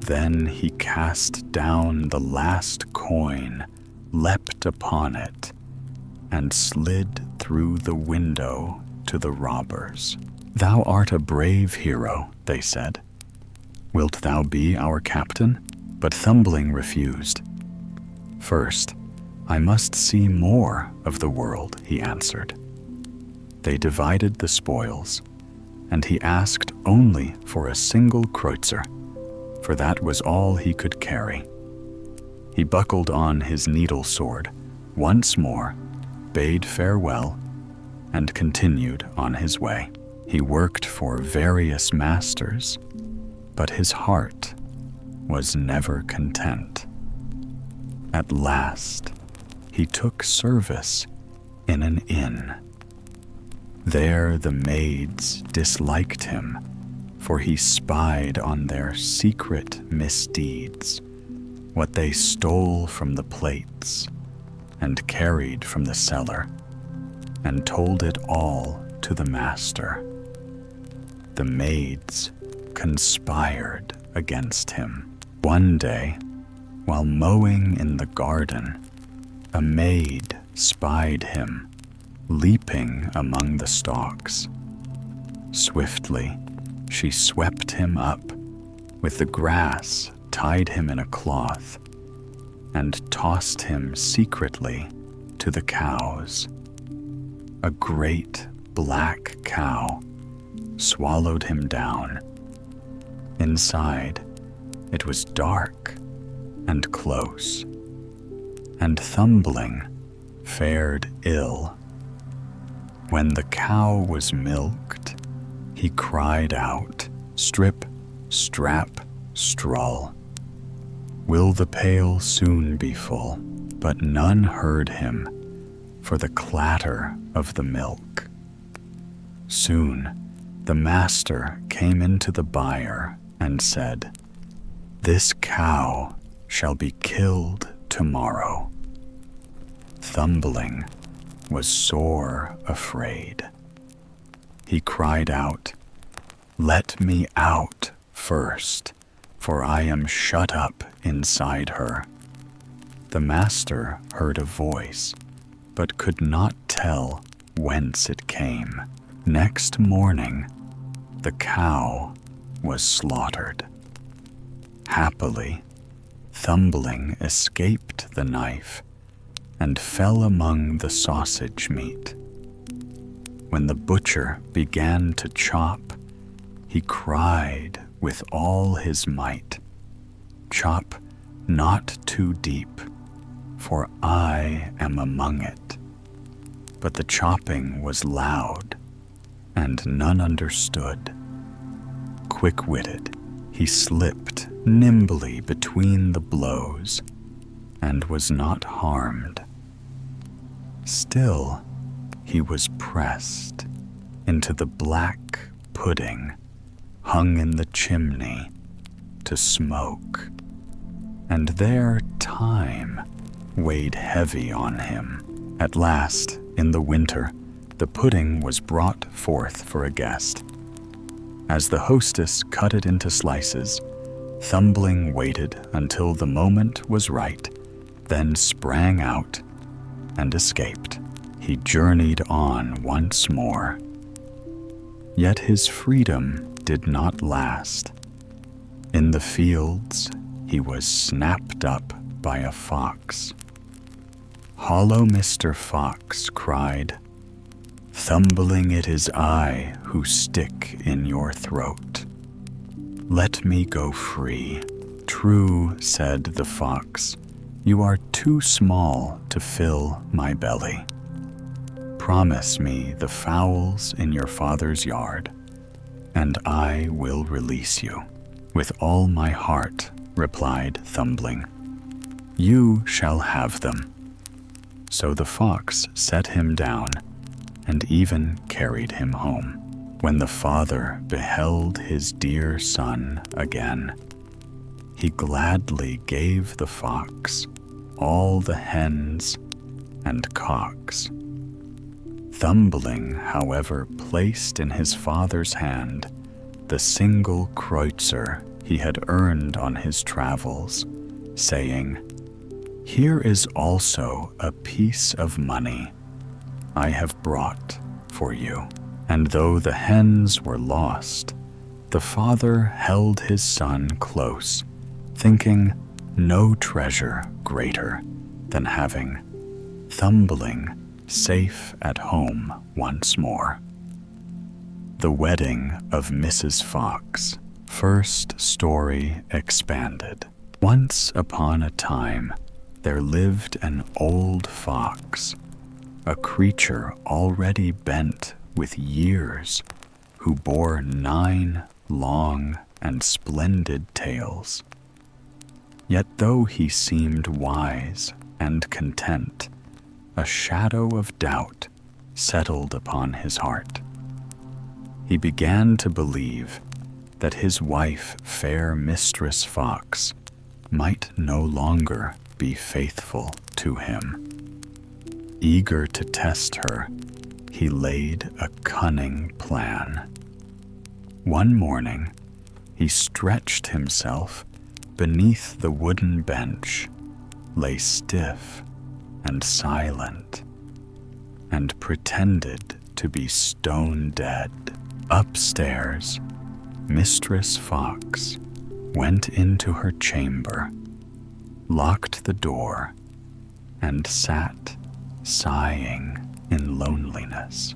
Then he cast down the last coin, leapt upon it, and slid through the window to the robbers. "Thou art a brave hero," they said. "Wilt thou be our captain?" But Thumbling refused. "First, I must see more of the world," he answered. They divided the spoils, and he asked only for a single kreutzer, for that was all he could carry. He buckled on his needle sword once more, bade farewell, and continued on his way. He worked for various masters, but his heart was never content. At last, he took service in an inn. There the maids disliked him, for he spied on their secret misdeeds, what they stole from the plates and carried from the cellar, and told it all to the master. The maids conspired against him. One day, while mowing in the garden, a maid spied him, leaping among the stalks. Swiftly, she swept him up, with the grass tied him in a cloth, and tossed him secretly to the cows. A great black cow swallowed him down. Inside, it was dark and close, and Thumbling fared ill. When the cow was milked, he cried out, "Strip, strap, strull. Will the pail soon be full?" But none heard him for the clatter of the milk. Soon the master came into the byre and said, "This cow shall be killed tomorrow." Thumbling was sore afraid. He cried out, "Let me out first, for I am shut up inside her." The master heard a voice, but could not tell whence it came. Next morning, the cow was slaughtered. Happily, Thumbling escaped the knife and fell among the sausage meat. When the butcher began to chop, he cried with all his might, "Chop not too deep, for I am among it." But the chopping was loud, and none understood. Quick-witted, he slipped nimbly between the blows, and was not harmed. Still, he was pressed into the black pudding hung in the chimney to smoke, and there time weighed heavy on him. At last, in the winter, the pudding was brought forth for a guest. As the hostess cut it into slices, Thumbling waited until the moment was right, then sprang out and escaped. He journeyed on once more. Yet his freedom did not last. In the fields, he was snapped up by a fox. Hollow Mr. Fox cried, "Thumbling, it is I who stick in your throat. Let me go free." "True," said the fox, "you are too small to fill my belly. Promise me the fowls in your father's yard, and I will release you." "With all my heart," replied Thumbling. "You shall have them." So the fox set him down and even carried him home. When the father beheld his dear son again, he gladly gave the fox all the hens and cocks. Thumbling, however, placed in his father's hand the single kreutzer he had earned on his travels, saying, "Here is also a piece of money I have brought for you." And though the hens were lost, the father held his son close, thinking no treasure greater than having Thumbling safe at home once more. The Wedding of Mrs. Fox. First story expanded. Once upon a time, there lived an old fox, a creature already bent with years, who bore 9 long and splendid tails. Yet though he seemed wise and content, a shadow of doubt settled upon his heart. He began to believe that his wife, fair Mistress Fox, might no longer be faithful to him. Eager to test her, he laid a cunning plan. One morning, he stretched himself beneath the wooden bench, lay stiff and silent, and pretended to be stone dead. Upstairs, Mistress Fox went into her chamber, locked the door, and sat sighing in loneliness.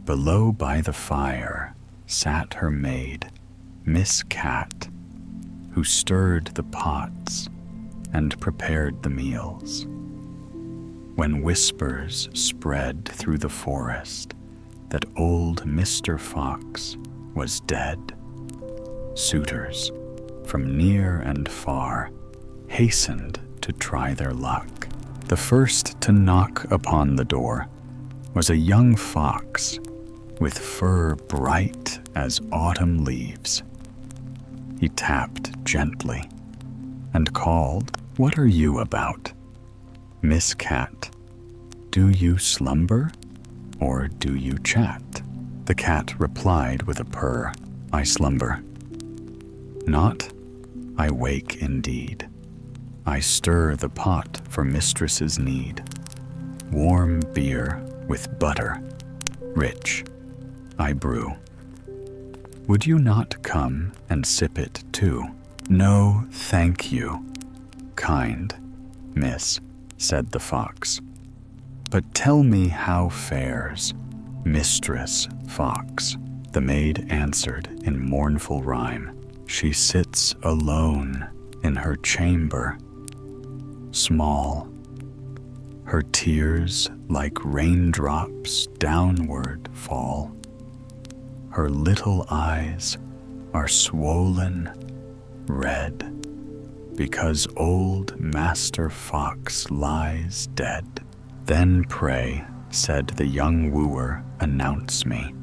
Below by the fire sat her maid, Miss Cat, who stirred the pots and prepared the meals. When whispers spread through the forest that old Mr. Fox was dead, suitors from near and far hastened to try their luck. The first to knock upon the door was a young fox with fur bright as autumn leaves. He tapped gently and called, "What are you about?" "Miss Cat, do you slumber or do you chat?" The cat replied with a purr, "I slumber not, I wake indeed. I stir the pot for mistress's need. Warm beer with butter, rich, I brew. Would you not come and sip it too?" "No, thank you, kind miss," said the fox. "But tell me how fares Mistress Fox?" The maid answered in mournful rhyme, "She sits alone in her chamber, small. Her tears like raindrops downward fall. Her little eyes are swollen red, because old Master Fox lies dead." "Then pray," said the young wooer, "announce me,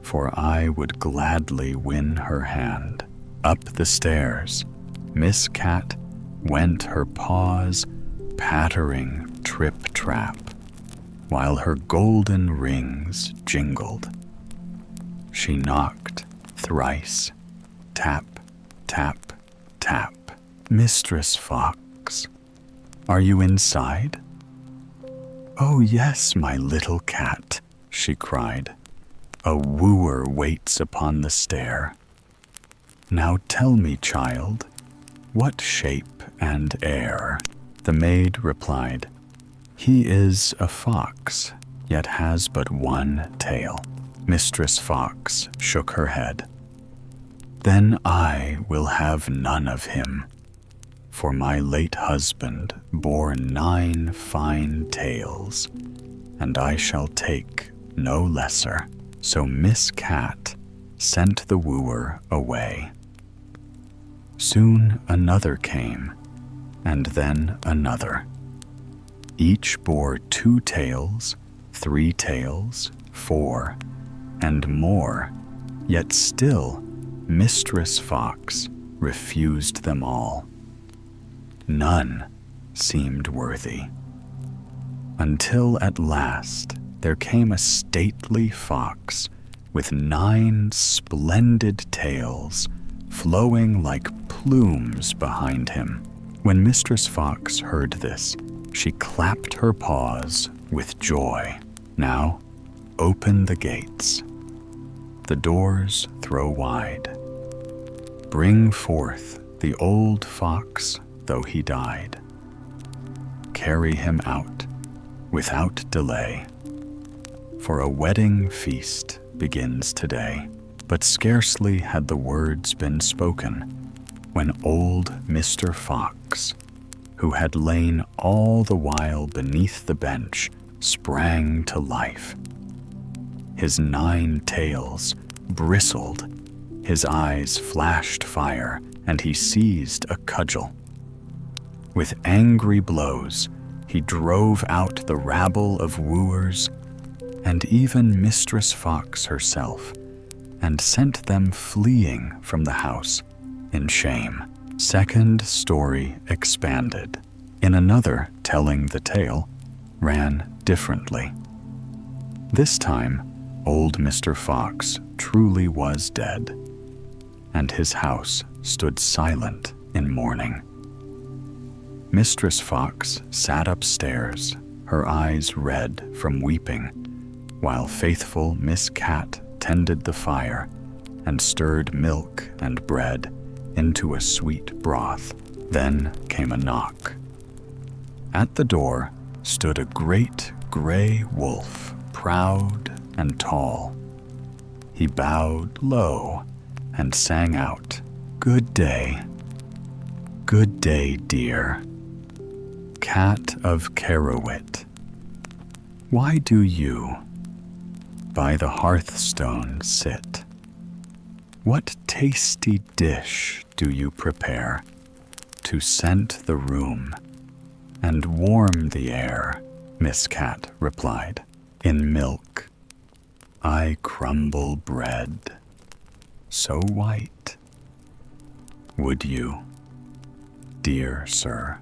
for I would gladly win her hand." Up the stairs, Miss Cat went, her paws pattering trip-trap, while her golden rings jingled. She knocked thrice, tap, tap, tap. "Mistress Fox, are you inside?" "Oh yes, my little cat," she cried. "A wooer waits upon the stair. Now tell me, child, what shape and air?" The maid replied, He is a fox, yet has but one tail. Mistress Fox shook her head. Then I will have none of him, for my late husband bore 9 fine tails, and I shall take no lesser. So Miss Cat sent the wooer away. Soon another came, and then another. Each bore 2 tails, 3 tails, 4, and more, yet still Mistress Fox refused them all. None seemed worthy. Until at last there came a stately fox with 9 splendid tails flowing like plumes behind him. When Mistress Fox heard this, she clapped her paws with joy. Now, open the gates. The doors throw wide. Bring forth the old fox, though he died. Carry him out without delay, for a wedding feast begins today. But scarcely had the words been spoken when old Mr. Fox, who had lain all the while beneath the bench, sprang to life. His 9 tails bristled, his eyes flashed fire, and he seized a cudgel. With angry blows, he drove out the rabble of wooers and even Mistress Fox herself, and sent them fleeing from the house in shame. Second story expanded. In another telling the tale ran differently. This time, old Mr. Fox truly was dead, and his house stood silent in mourning. Mistress Fox sat upstairs, her eyes red from weeping, while faithful Miss Cat tended the fire and stirred milk and bread into a sweet broth. Then came a knock. At the door stood a great gray wolf, proud and tall. He bowed low and sang out, "Good day, dear. Cat of Carrowit, why do you by the hearthstone sit? What tasty dish do you prepare to scent the room and warm the air?" Miss Cat replied. "In milk I crumble bread, so white. Would you, dear sir,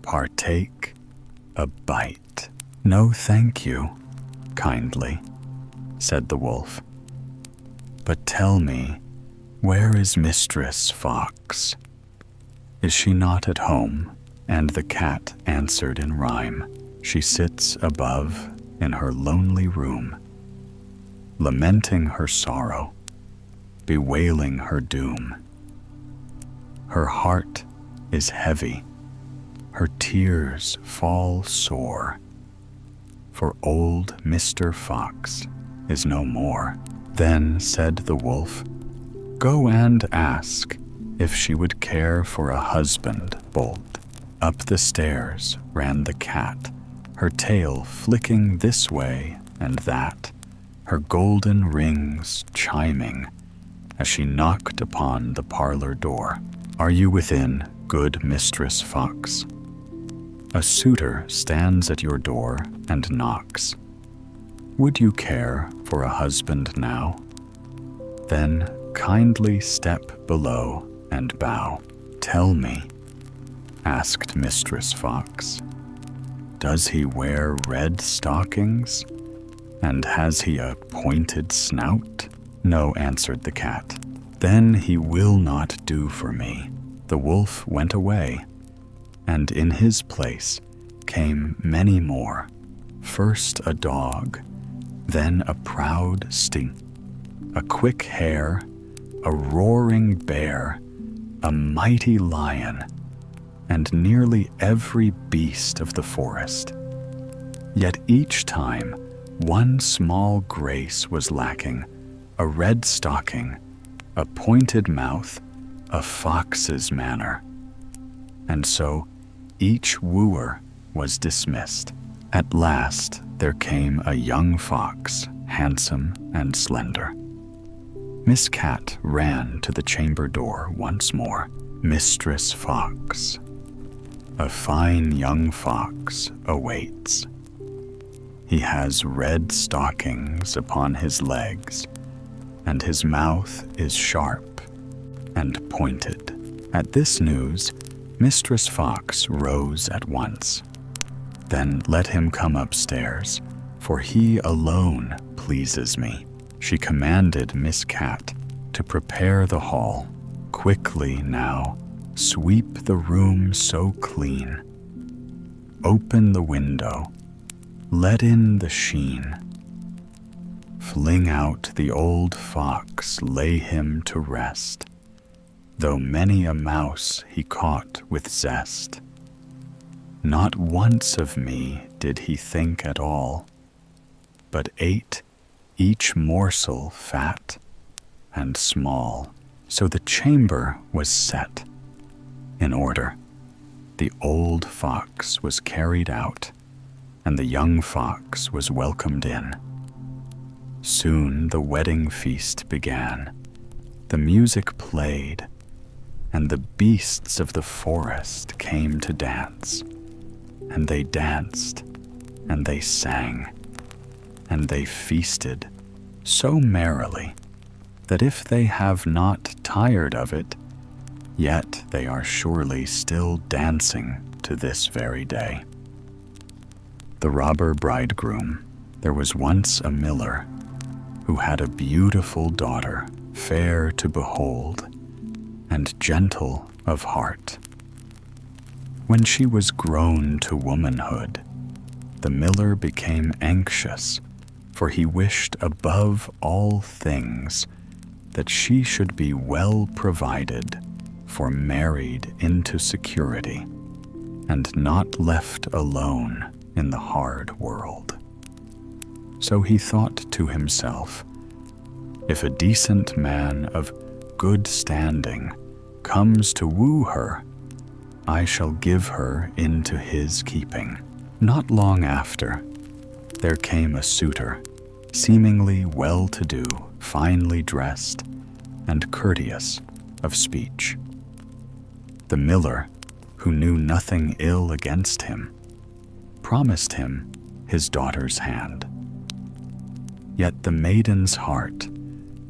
partake a bite?" "No, thank you, kindly," said the wolf. "But tell me, where is Mistress Fox? Is she not at home?" And the cat answered in rhyme, "She sits above in her lonely room, lamenting her sorrow, bewailing her doom. Her heart is heavy, her tears fall sore, for old Mr. Fox is no more." Then said the wolf, "Go and ask if she would care for a husband bold." Up the stairs ran the cat, her tail flicking this way and that, her golden rings chiming as she knocked upon the parlor door. "Are you within, good Mistress Fox? A suitor stands at your door and knocks. Would you care for a husband now? Then kindly step below and bow." "Tell me," asked Mistress Fox, "does he wear red stockings? And has he a pointed snout?" "No," answered the cat. "Then he will not do for me." The wolf went away, and in his place came many more. First a dog, then a proud stink, a quick hare, a roaring bear, a mighty lion, and nearly every beast of the forest. Yet each time, one small grace was lacking: a red stocking, a pointed mouth, a fox's manner. And so each wooer was dismissed. At last there came a young fox, handsome and slender. Miss Cat ran to the chamber door once more. Mistress Fox, a fine young fox awaits. He has red stockings upon his legs, and his mouth is sharp and pointed. At this news, Mistress Fox rose at once. Then let him come upstairs, for he alone pleases me. She commanded Miss Cat to prepare the hall. Quickly now, sweep the room so clean. Open the window, let in the sheen. Fling out the old fox, lay him to rest, though many a mouse he caught with zest. Not once of me did he think at all, but ate each morsel fat and small. So the chamber was set in order. The old fox was carried out, and the young fox was welcomed in. Soon the wedding feast began. The music played, and the beasts of the forest came to dance. And they danced, and they sang, and they feasted so merrily that if they have not tired of it, yet they are surely still dancing to this very day. The robber bridegroom. There was once a miller who had a beautiful daughter, fair to behold, and gentle of heart. When she was grown to womanhood, the miller became anxious, for he wished above all things that she should be well provided for, married into security, and not left alone in the hard world. So he thought to himself, if a decent man of good standing comes to woo her, I shall give her into his keeping. Not long after, there came a suitor, seemingly well-to-do, finely dressed, and courteous of speech. The miller, who knew nothing ill against him, promised him his daughter's hand. Yet the maiden's heart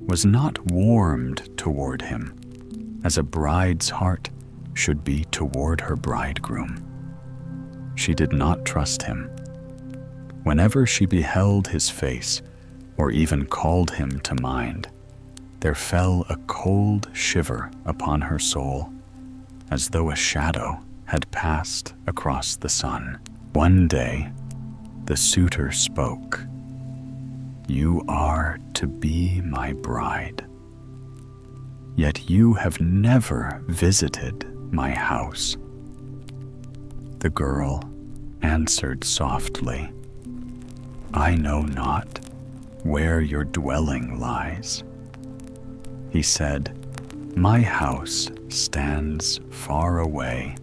was not warmed toward him, as a bride's heart should be toward her bridegroom. She did not trust him. Whenever she beheld his face, or even called him to mind, there fell a cold shiver upon her soul, as though a shadow had passed across the sun. One day, the suitor spoke. You are to be my bride. Yet you have never visited my house. The girl answered softly, I know not where your dwelling lies. He said, my house stands far away,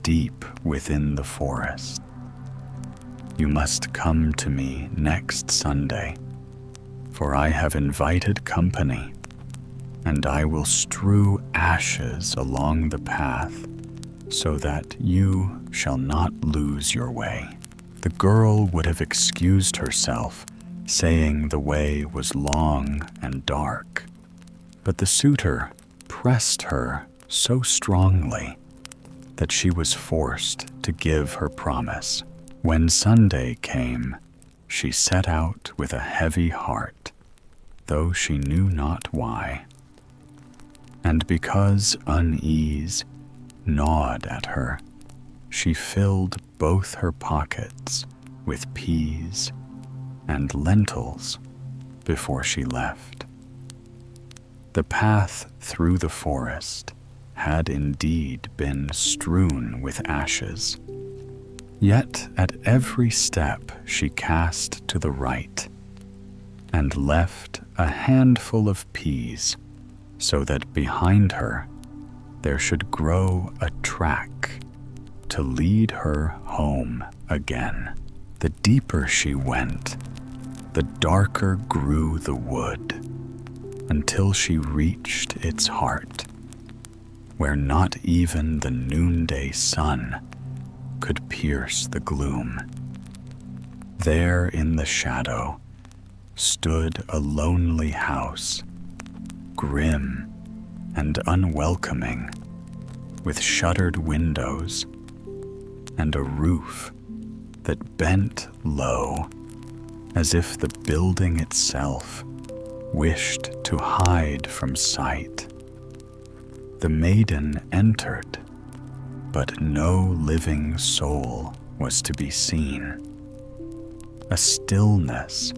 deep within the forest. You must come to me next Sunday, for I have invited company, and I will strew ashes along the path so that you shall not lose your way. The girl would have excused herself, saying the way was long and dark, but the suitor pressed her so strongly that she was forced to give her promise. When Sunday came, she set out with a heavy heart, though she knew not why. And because unease gnawed at her, she filled both her pockets with peas and lentils before she left. The path through the forest had indeed been strewn with ashes, Yet at every step she cast to the right, and left a handful of peas, so that behind her there should grow a track to lead her home again. The deeper she went, the darker grew the wood, until she reached its heart, where not even the noonday sun could pierce the gloom. There in the shadow stood a lonely house, grim and unwelcoming, with shuttered windows and a roof that bent low, as if the building itself wished to hide from sight. The maiden entered, but no living soul was to be seen. A stillness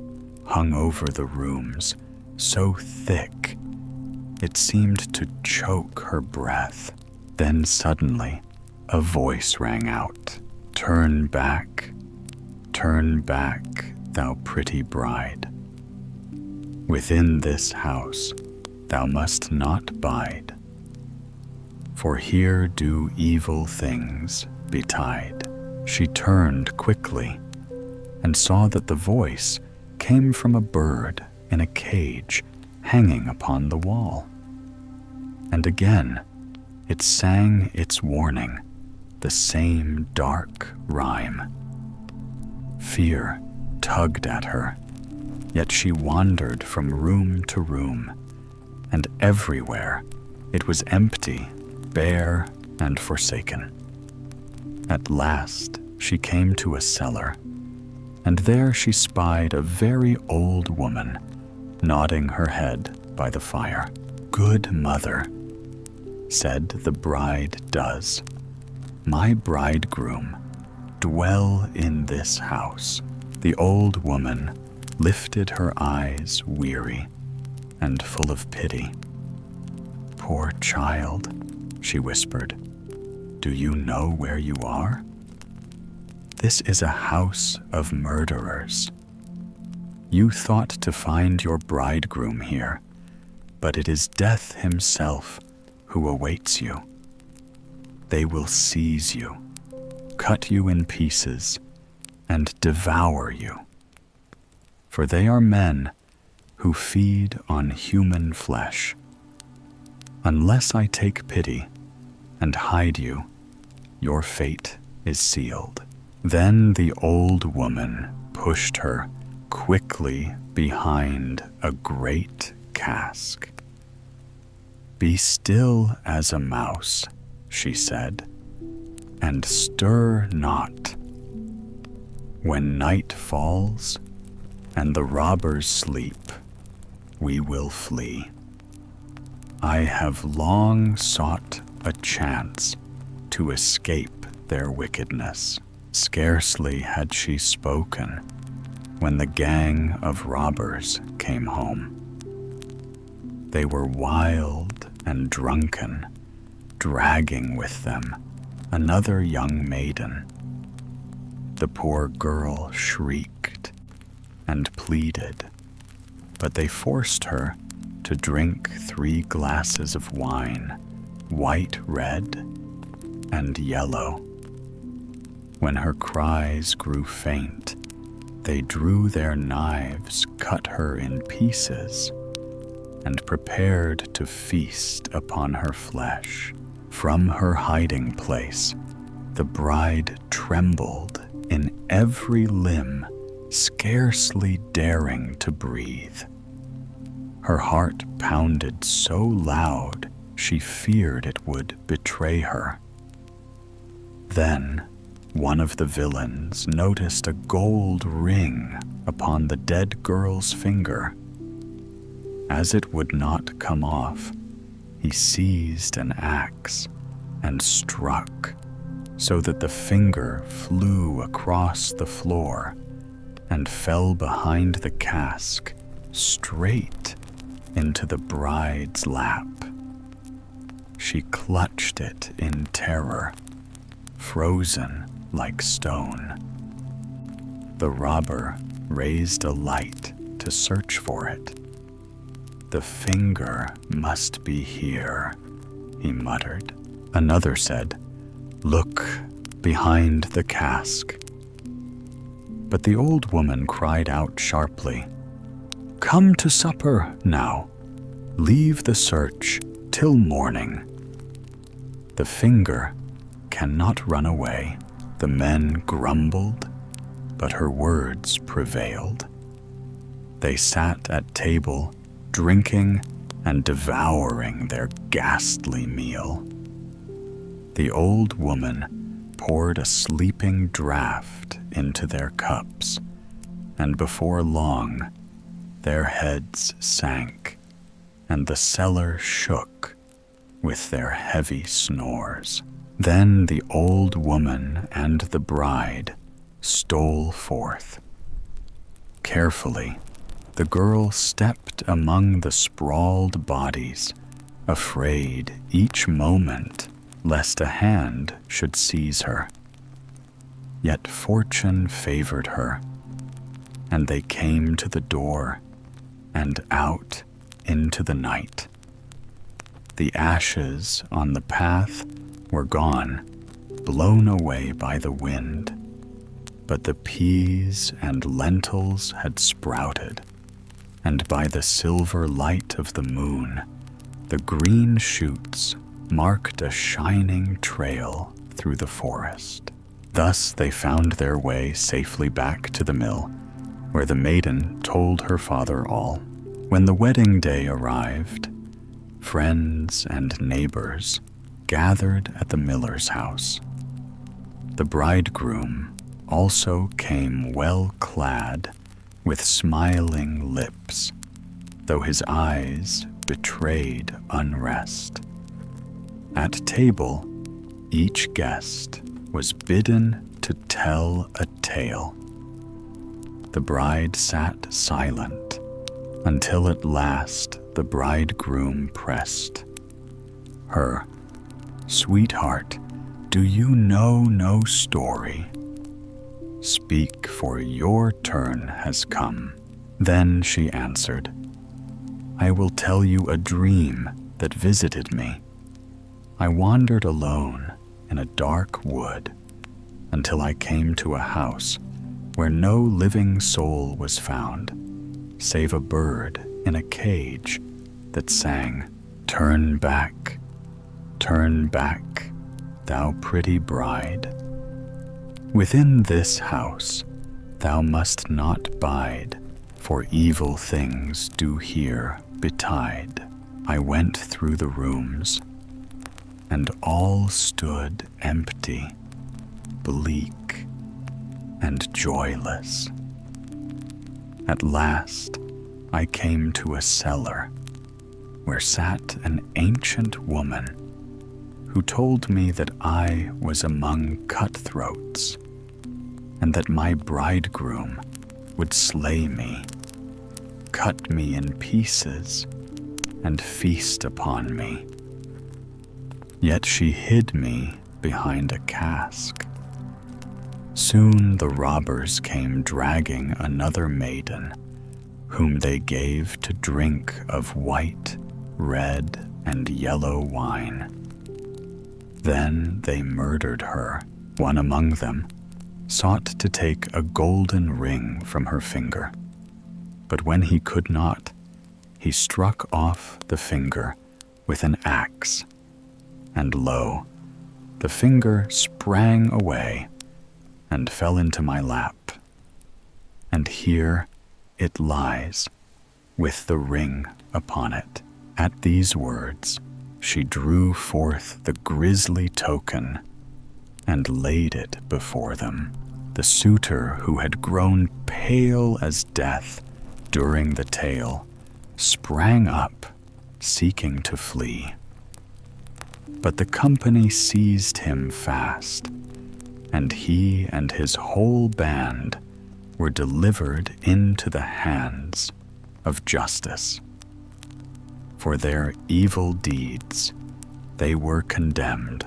hung over the rooms, so thick it seemed to choke her breath. Then suddenly a voice rang out, turn back, thou pretty bride. Within this house thou must not bide, for here do evil things betide." She turned quickly and saw that the voice came from a bird in a cage hanging upon the wall. And again it sang its warning, the same dark rhyme. Fear tugged at her, yet she wandered from room to room, and everywhere it was empty, bare, and forsaken. At last she came to a cellar, and there she spied a very old woman nodding her head by the fire. "Good mother," said the bride does, "my bridegroom dwell in this house." The old woman lifted her eyes weary and full of pity. "Poor child," she whispered, "do you know where you are? This is a house of murderers. You thought to find your bridegroom here, but it is death himself who awaits you. They will seize you, cut you in pieces, and devour you. For they are men who feed on human flesh. Unless I take pity and hide you, your fate is sealed." Then the old woman pushed her quickly behind a great cask. "Be still as a mouse," she said, "and stir not. When night falls and the robbers sleep, we will flee. I have long sought a chance to escape their wickedness." Scarcely had she spoken when the gang of robbers came home. They were wild and drunken, dragging with them another young maiden. The poor girl shrieked and pleaded, but they forced her to drink 3 glasses of wine, white, red, and yellow. When her cries grew faint, they drew their knives, cut her in pieces, and prepared to feast upon her flesh. From her hiding place, the bride trembled in every limb, scarcely daring to breathe. Her heart pounded so loud she feared it would betray her. Then one of the villains noticed a gold ring upon the dead girl's finger. As it would not come off, he seized an axe and struck, so that the finger flew across the floor and fell behind the cask, straight into the bride's lap. She clutched it in terror, frozen like stone. The robber raised a light to search for it. "The finger must be here," he muttered. Another said, "Look behind the cask." But the old woman cried out sharply, "Come to supper now. Leave the search till morning." "The finger cannot run away," the men grumbled, but her words prevailed. They sat at table, drinking and devouring their ghastly meal. The old woman poured a sleeping draught into their cups, and before long their heads sank, and the cellar shook with their heavy snores. Then the old woman and the bride stole forth. Carefully, the girl stepped among the sprawled bodies, afraid each moment lest a hand should seize her. Yet fortune favored her, and they came to the door and out into the night. The ashes on the path were gone, blown away by the wind, but the peas and lentils had sprouted, and by the silver light of the moon, the green shoots marked a shining trail through the forest. Thus they found their way safely back to the mill, where the maiden told her father all. When the wedding day arrived, friends and neighbors gathered at the miller's house. The bridegroom also came well clad, with smiling lips, though his eyes betrayed unrest. At table, each guest was bidden to tell a tale. The bride sat silent, until at last the bridegroom pressed her. "Sweetheart, do you know no story? Speak, for your turn has come." Then she answered, "I will tell you a dream that visited me. I wandered alone in a dark wood until I came to a house where no living soul was found, save a bird in a cage that sang, 'Turn back, thou pretty bride. Within this house thou must not bide, for evil things do here betide.' I went through the rooms, and all stood empty, bleak, and joyless. At last I came to a cellar where sat an ancient woman who told me that I was among cutthroats and that my bridegroom would slay me, cut me in pieces, and feast upon me. Yet she hid me behind a cask. Soon the robbers came dragging another maiden, whom they gave to drink of white, red, and yellow wine. Then they murdered her. One among them sought to take a golden ring from her finger, but when he could not, he struck off the finger with an axe, and lo, the finger sprang away and fell into my lap, and here it lies with the ring upon it." At these words, she drew forth the grisly token and laid it before them. The suitor, who had grown pale as death during the tale, sprang up, seeking to flee. But the company seized him fast, and he and his whole band were delivered into the hands of justice. For their evil deeds they were condemned,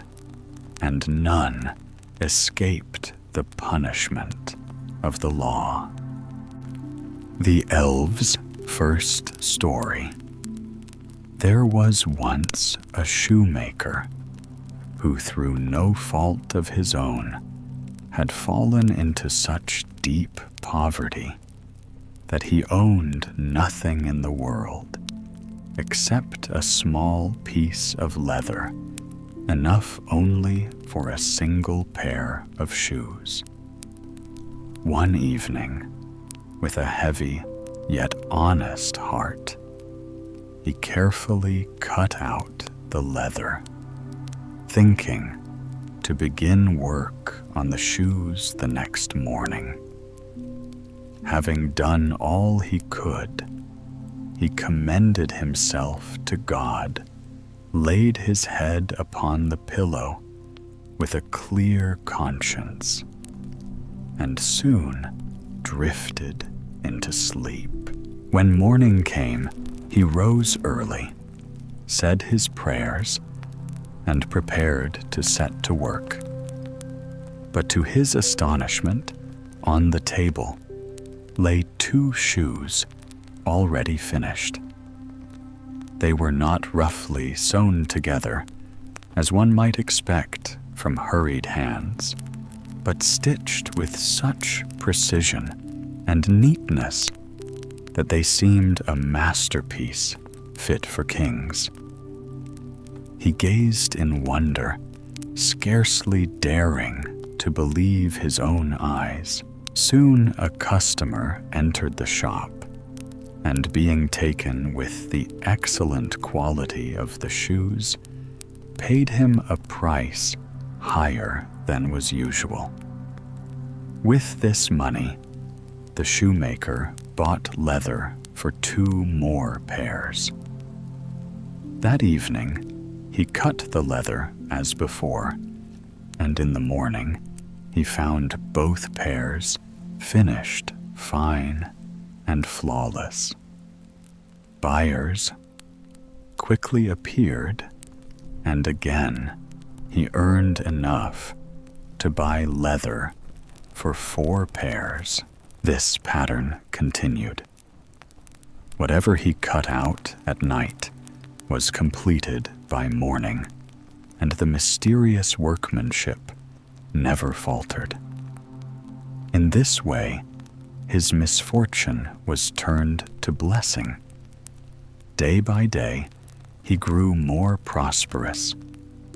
and none escaped the punishment of the law. The Elves' first story. There was once a shoemaker who, through no fault of his own, had fallen into such deep poverty that he owned nothing in the world except a small piece of leather, enough only for a single pair of shoes. One evening, with a heavy yet honest heart, he carefully cut out the leather, thinking to begin work on the shoes the next morning. Having done all he could, he commended himself to God, laid his head upon the pillow with a clear conscience, and soon drifted into sleep. When morning came, he rose early, said his prayers, and prepared to set to work. But to his astonishment, on the table lay 2 shoes already finished. They were not roughly sewn together, as one might expect from hurried hands, but stitched with such precision and neatness that they seemed a masterpiece fit for kings. He gazed in wonder, scarcely daring to believe his own eyes. Soon a customer entered the shop, and being taken with the excellent quality of the shoes, paid him a price higher than was usual. With this money, the shoemaker bought leather for 2 more pairs. That evening, he cut the leather as before, and in the morning, he found both pairs finished fine and flawless. Buyers quickly appeared, and again he earned enough to buy leather for 4 pairs. This pattern continued. Whatever he cut out at night was completed by morning, and the mysterious workmanship never faltered. In this way, his misfortune was turned to blessing. Day by day, he grew more prosperous,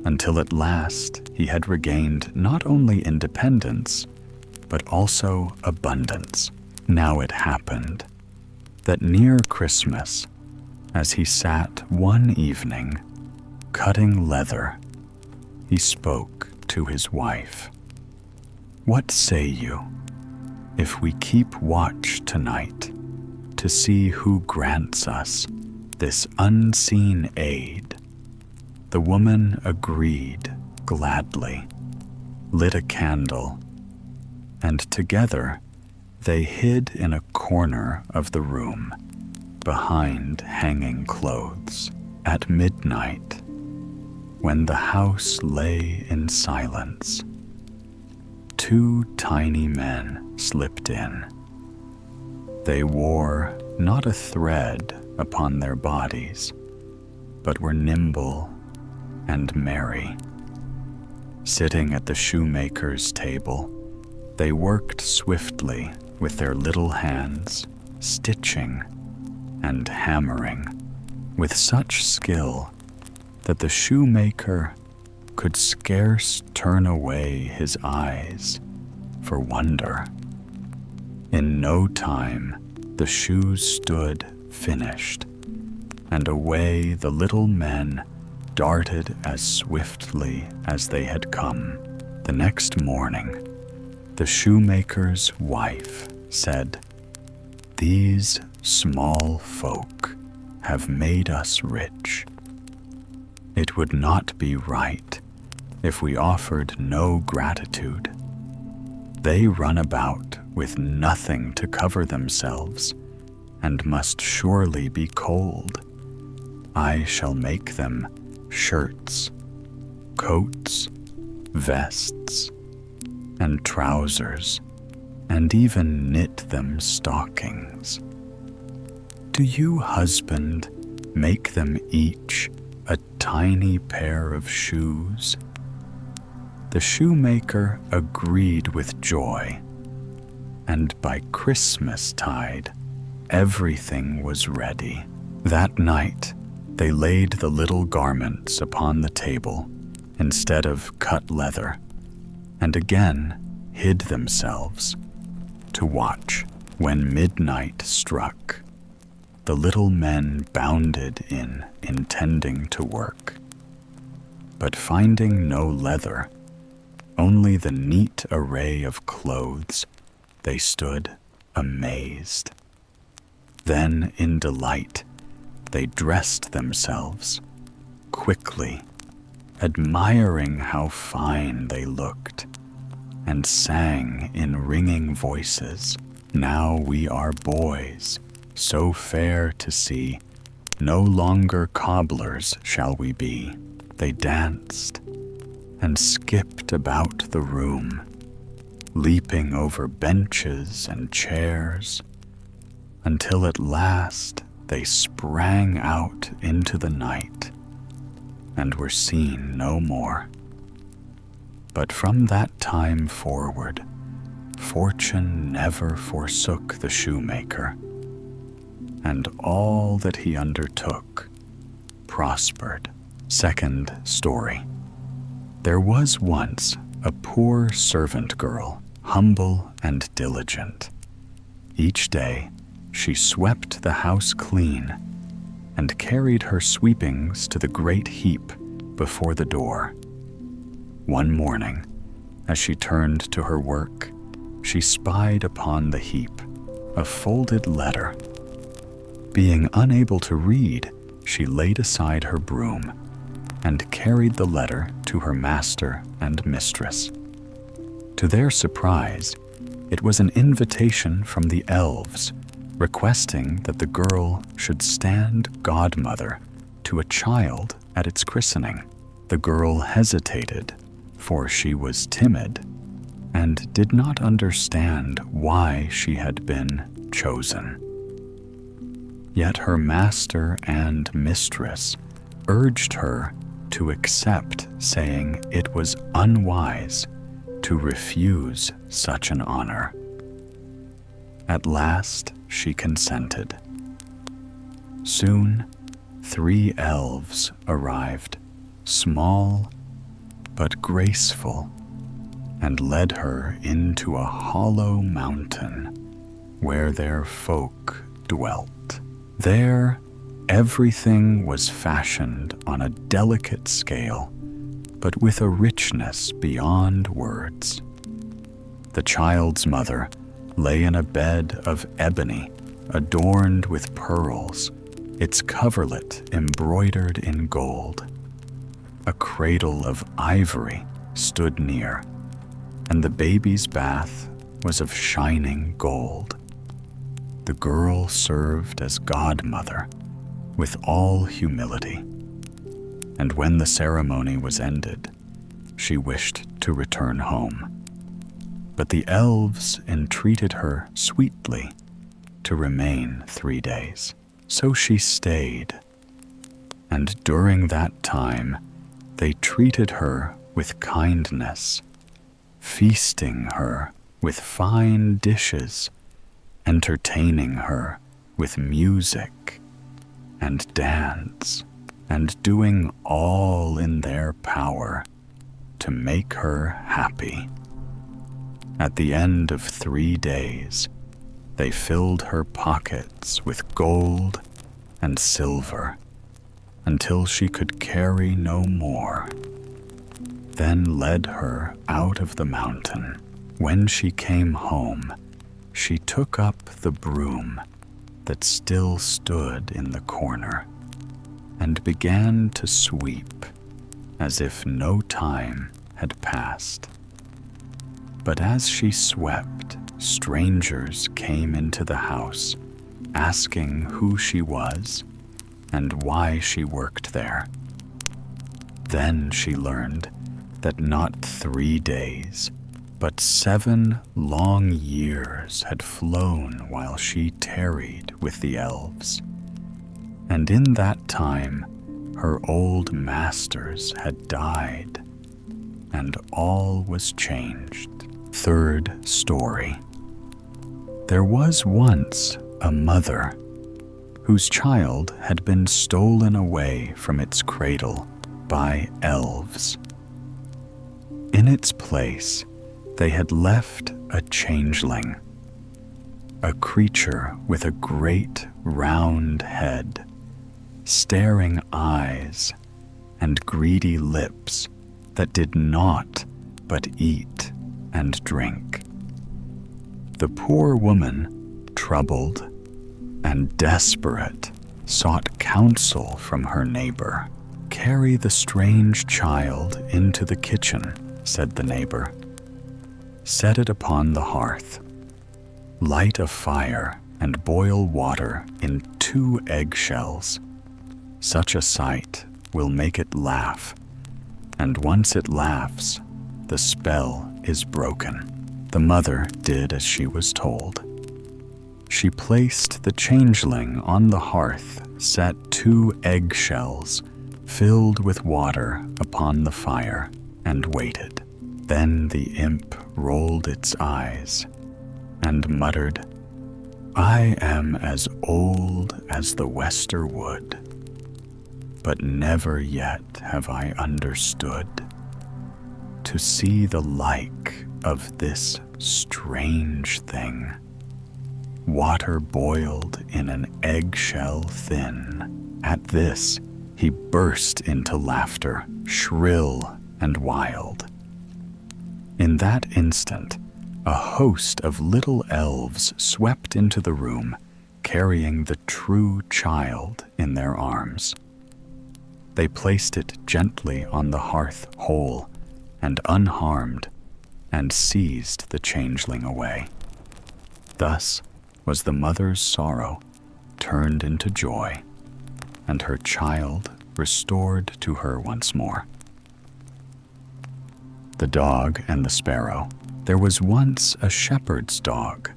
until at last he had regained not only independence, but also abundance. Now it happened that near Christmas, as he sat one evening cutting leather, he spoke to his wife. "What say you if we keep watch tonight to see who grants us this unseen aid?" The woman agreed gladly, lit a candle, and together they hid in a corner of the room behind hanging clothes. At midnight, when the house lay in silence, 2 tiny men slipped in. They wore not a thread upon their bodies, but were nimble and merry. Sitting at the shoemaker's table, they worked swiftly with their little hands, stitching and hammering with such skill that the shoemaker could scarce turn away his eyes for wonder. In no time, the shoes stood finished, and away the little men darted as swiftly as they had come. The next morning, the shoemaker's wife said, "These small folk have made us rich. It would not be right if we offered no gratitude. They run about with nothing to cover themselves, and must surely be cold. I shall make them shirts, coats, vests, and trousers, and even knit them stockings. Do you, husband, make them each a tiny pair of shoes? The shoemaker agreed with joy, and by Christmas-tide, everything was ready. That night, they laid the little garments upon the table instead of cut leather, and again hid themselves to watch. When midnight struck, the little men bounded in, intending to work. But finding no leather, only the neat array of clothes, they stood amazed. Then, in delight, they dressed themselves quickly, admiring how fine they looked, and sang in ringing voices, "Now we are boys, so fair to see, no longer cobblers shall we be." They danced and skipped about the room, leaping over benches and chairs, until at last they sprang out into the night and were seen no more. But from that time forward, fortune never forsook the shoemaker, and all that he undertook prospered. Second story. There was once a poor servant girl, humble and diligent. Each day, she swept the house clean and carried her sweepings to the great heap before the door. One morning, as she turned to her work, she spied upon the heap a folded letter. Being unable to read, she laid aside her broom and carried the letter to her master and mistress. To their surprise, it was an invitation from the elves, requesting that the girl should stand godmother to a child at its christening. The girl hesitated, for she was timid, and did not understand why she had been chosen. Yet her master and mistress urged her to accept, saying it was unwise to refuse such an honor. At last she consented. Soon 3 elves arrived, small but graceful, and led her into a hollow mountain where their folk dwelt. There, everything was fashioned on a delicate scale, but with a richness beyond words. The child's mother lay in a bed of ebony adorned with pearls, its coverlet embroidered in gold. A cradle of ivory stood near, and the baby's bath was of shining gold. The girl served as godmother with all humility, and when the ceremony was ended, she wished to return home. But the elves entreated her sweetly to remain 3 days. So she stayed, and during that time they treated her with kindness, feasting her with fine dishes, entertaining her with music and dance, and doing all in their power to make her happy. At the end of 3 days, they filled her pockets with gold and silver until she could carry no more, then led her out of the mountain. When she came home, she took up the broom that still stood in the corner and began to sweep as if no time had passed. But as she swept, strangers came into the house, asking who she was and why she worked there. Then she learned that not 3 days, But 7 long years had flown while she tarried with the elves, and in that time her old masters had died, and all was changed. Third story. There was once a mother whose child had been stolen away from its cradle by elves. In its place, they had left a changeling, a creature with a great round head, staring eyes, and greedy lips that did not but eat and drink. The poor woman, troubled and desperate, sought counsel from her neighbor. "Carry the strange child into the kitchen," said the neighbor. "Set it upon the hearth. Light a fire and boil water in 2 eggshells. Such a sight will make it laugh, and once it laughs, the spell is broken." The mother did as she was told. She placed the changeling on the hearth, set 2 eggshells filled with water upon the fire, and waited. Then the imp rolled its eyes and muttered, "I am as old as the Wester wood, but never yet have I understood to see the like of this strange thing. Water boiled in an eggshell thin." At this, he burst into laughter, shrill and wild. In that instant, a host of little elves swept into the room, carrying the true child in their arms. They placed it gently on the hearth whole and unharmed, and seized the changeling away. Thus was the mother's sorrow turned into joy, and her child restored to her once more. The dog and the sparrow. There was once a shepherd's dog,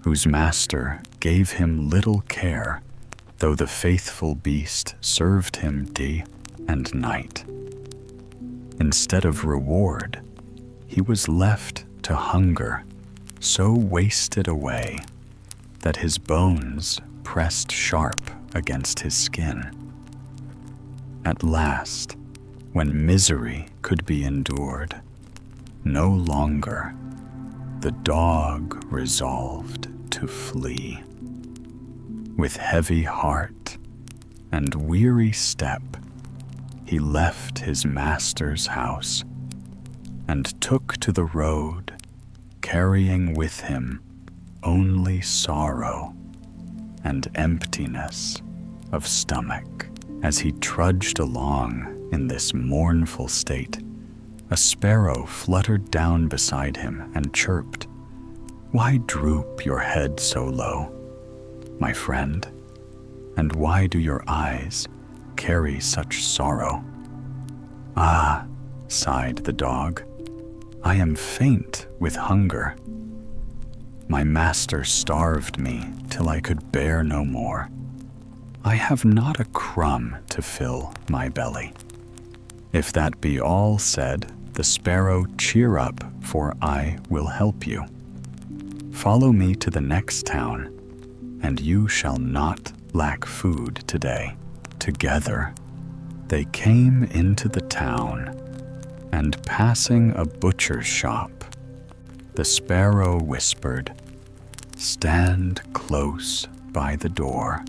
whose master gave him little care, though the faithful beast served him day and night. Instead of reward, he was left to hunger, so wasted away that his bones pressed sharp against his skin. At last, when misery could be endured no longer, the dog resolved to flee. With heavy heart and weary step, he left his master's house and took to the road, carrying with him only sorrow and emptiness of stomach. As he trudged along in this mournful state, a sparrow fluttered down beside him and chirped, "Why droop your head so low, my friend? And why do your eyes carry such sorrow?" "Ah," sighed the dog, "I am faint with hunger. My master starved me till I could bear no more. I have not a crumb to fill my belly." "If that be all," said the sparrow, "cheer up, for I will help you. Follow me to the next town, and you shall not lack food today." Together, they came into the town, and passing a butcher's shop, the sparrow whispered, "Stand close by the door.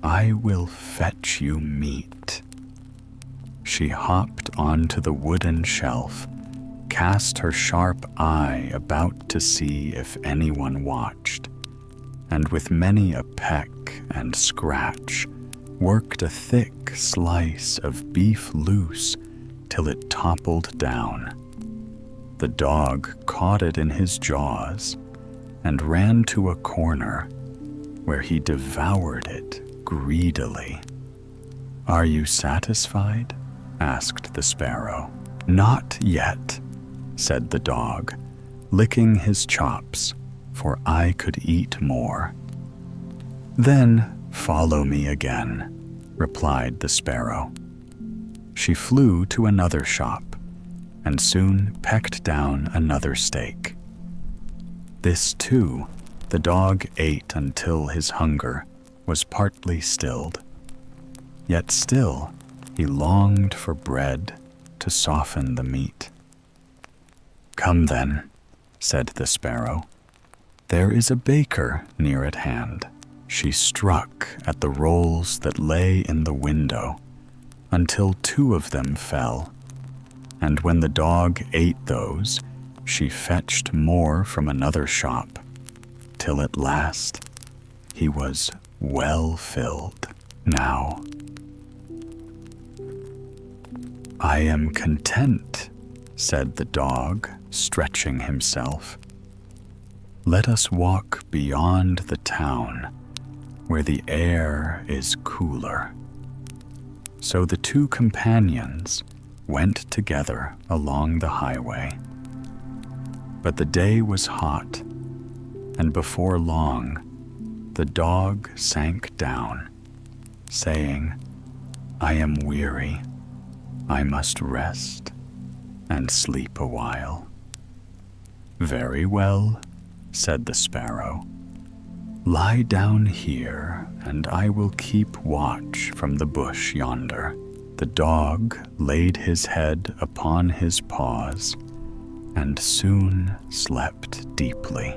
I will fetch you meat." She hopped onto the wooden shelf, cast her sharp eye about to see if anyone watched, and with many a peck and scratch, worked a thick slice of beef loose till it toppled down. The dog caught it in his jaws and ran to a corner where he devoured it greedily. "Are you satisfied?" asked the sparrow. "Not yet," said the dog, licking his chops, for I could eat more. Then follow me again, replied the sparrow. She flew to another shop, and soon pecked down another steak. This, too, the dog ate until his hunger was partly stilled. Yet still he longed for bread to soften the meat. Come then, said the sparrow. There is a baker near at hand. She struck at the rolls that lay in the window until 2 of them fell, and when the dog ate those, she fetched more from another shop, till at last he was well filled. Now, I am content, said the dog, stretching himself. Let us walk beyond the town, where the air is cooler. So the 2 companions went together along the highway. But the day was hot, and before long the dog sank down, saying, I am weary, I must rest and sleep a while. Very well, said the sparrow. Lie down here, and I will keep watch from the bush yonder. The dog laid his head upon his paws and soon slept deeply.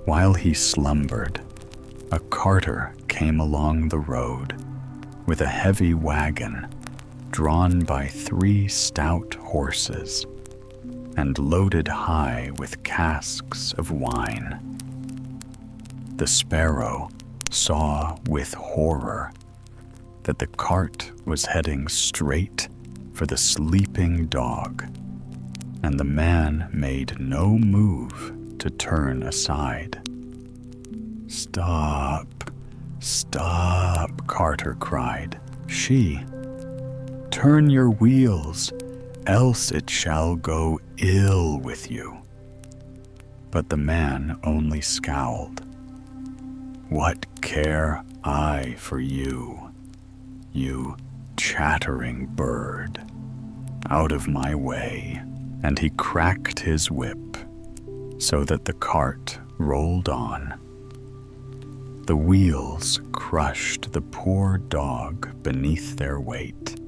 While he slumbered, a carter came along the road with a heavy wagon drawn by 3 stout horses and loaded high with casks of wine. The sparrow saw with horror that the cart was heading straight for the sleeping dog, and the man made no move to turn aside. Stop, stop, Carter cried. She, turn your wheels, else it shall go ill with you. But the man only scowled. What care I for you, you chattering bird? Out of my way. And he cracked his whip so that the cart rolled on. The wheels crushed the poor dog beneath their weight,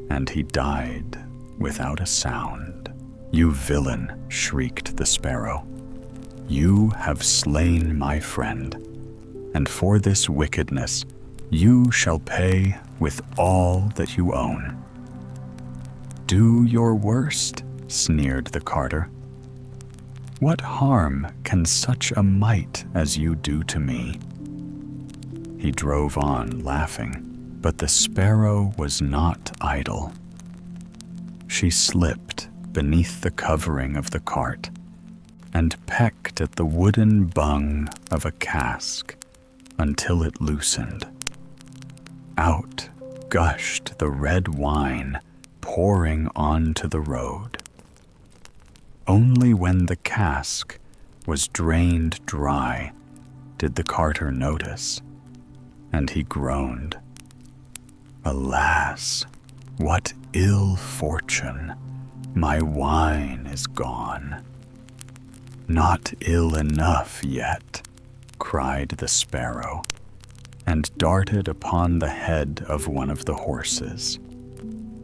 and he died without a sound. You villain, shrieked the sparrow. You have slain my friend, and for this wickedness you shall pay with all that you own. Do your worst, sneered the carter. What harm can such a mite as you do to me? He drove on, laughing, but the sparrow was not idle. She slipped beneath the covering of the cart and pecked at the wooden bung of a cask until it loosened. Out gushed the red wine, pouring onto the road. Only when the cask was drained dry did the carter notice, and he groaned. Alas, what ill fortune! My wine is gone. Not ill enough yet, cried the sparrow, and darted upon the head of one of the horses.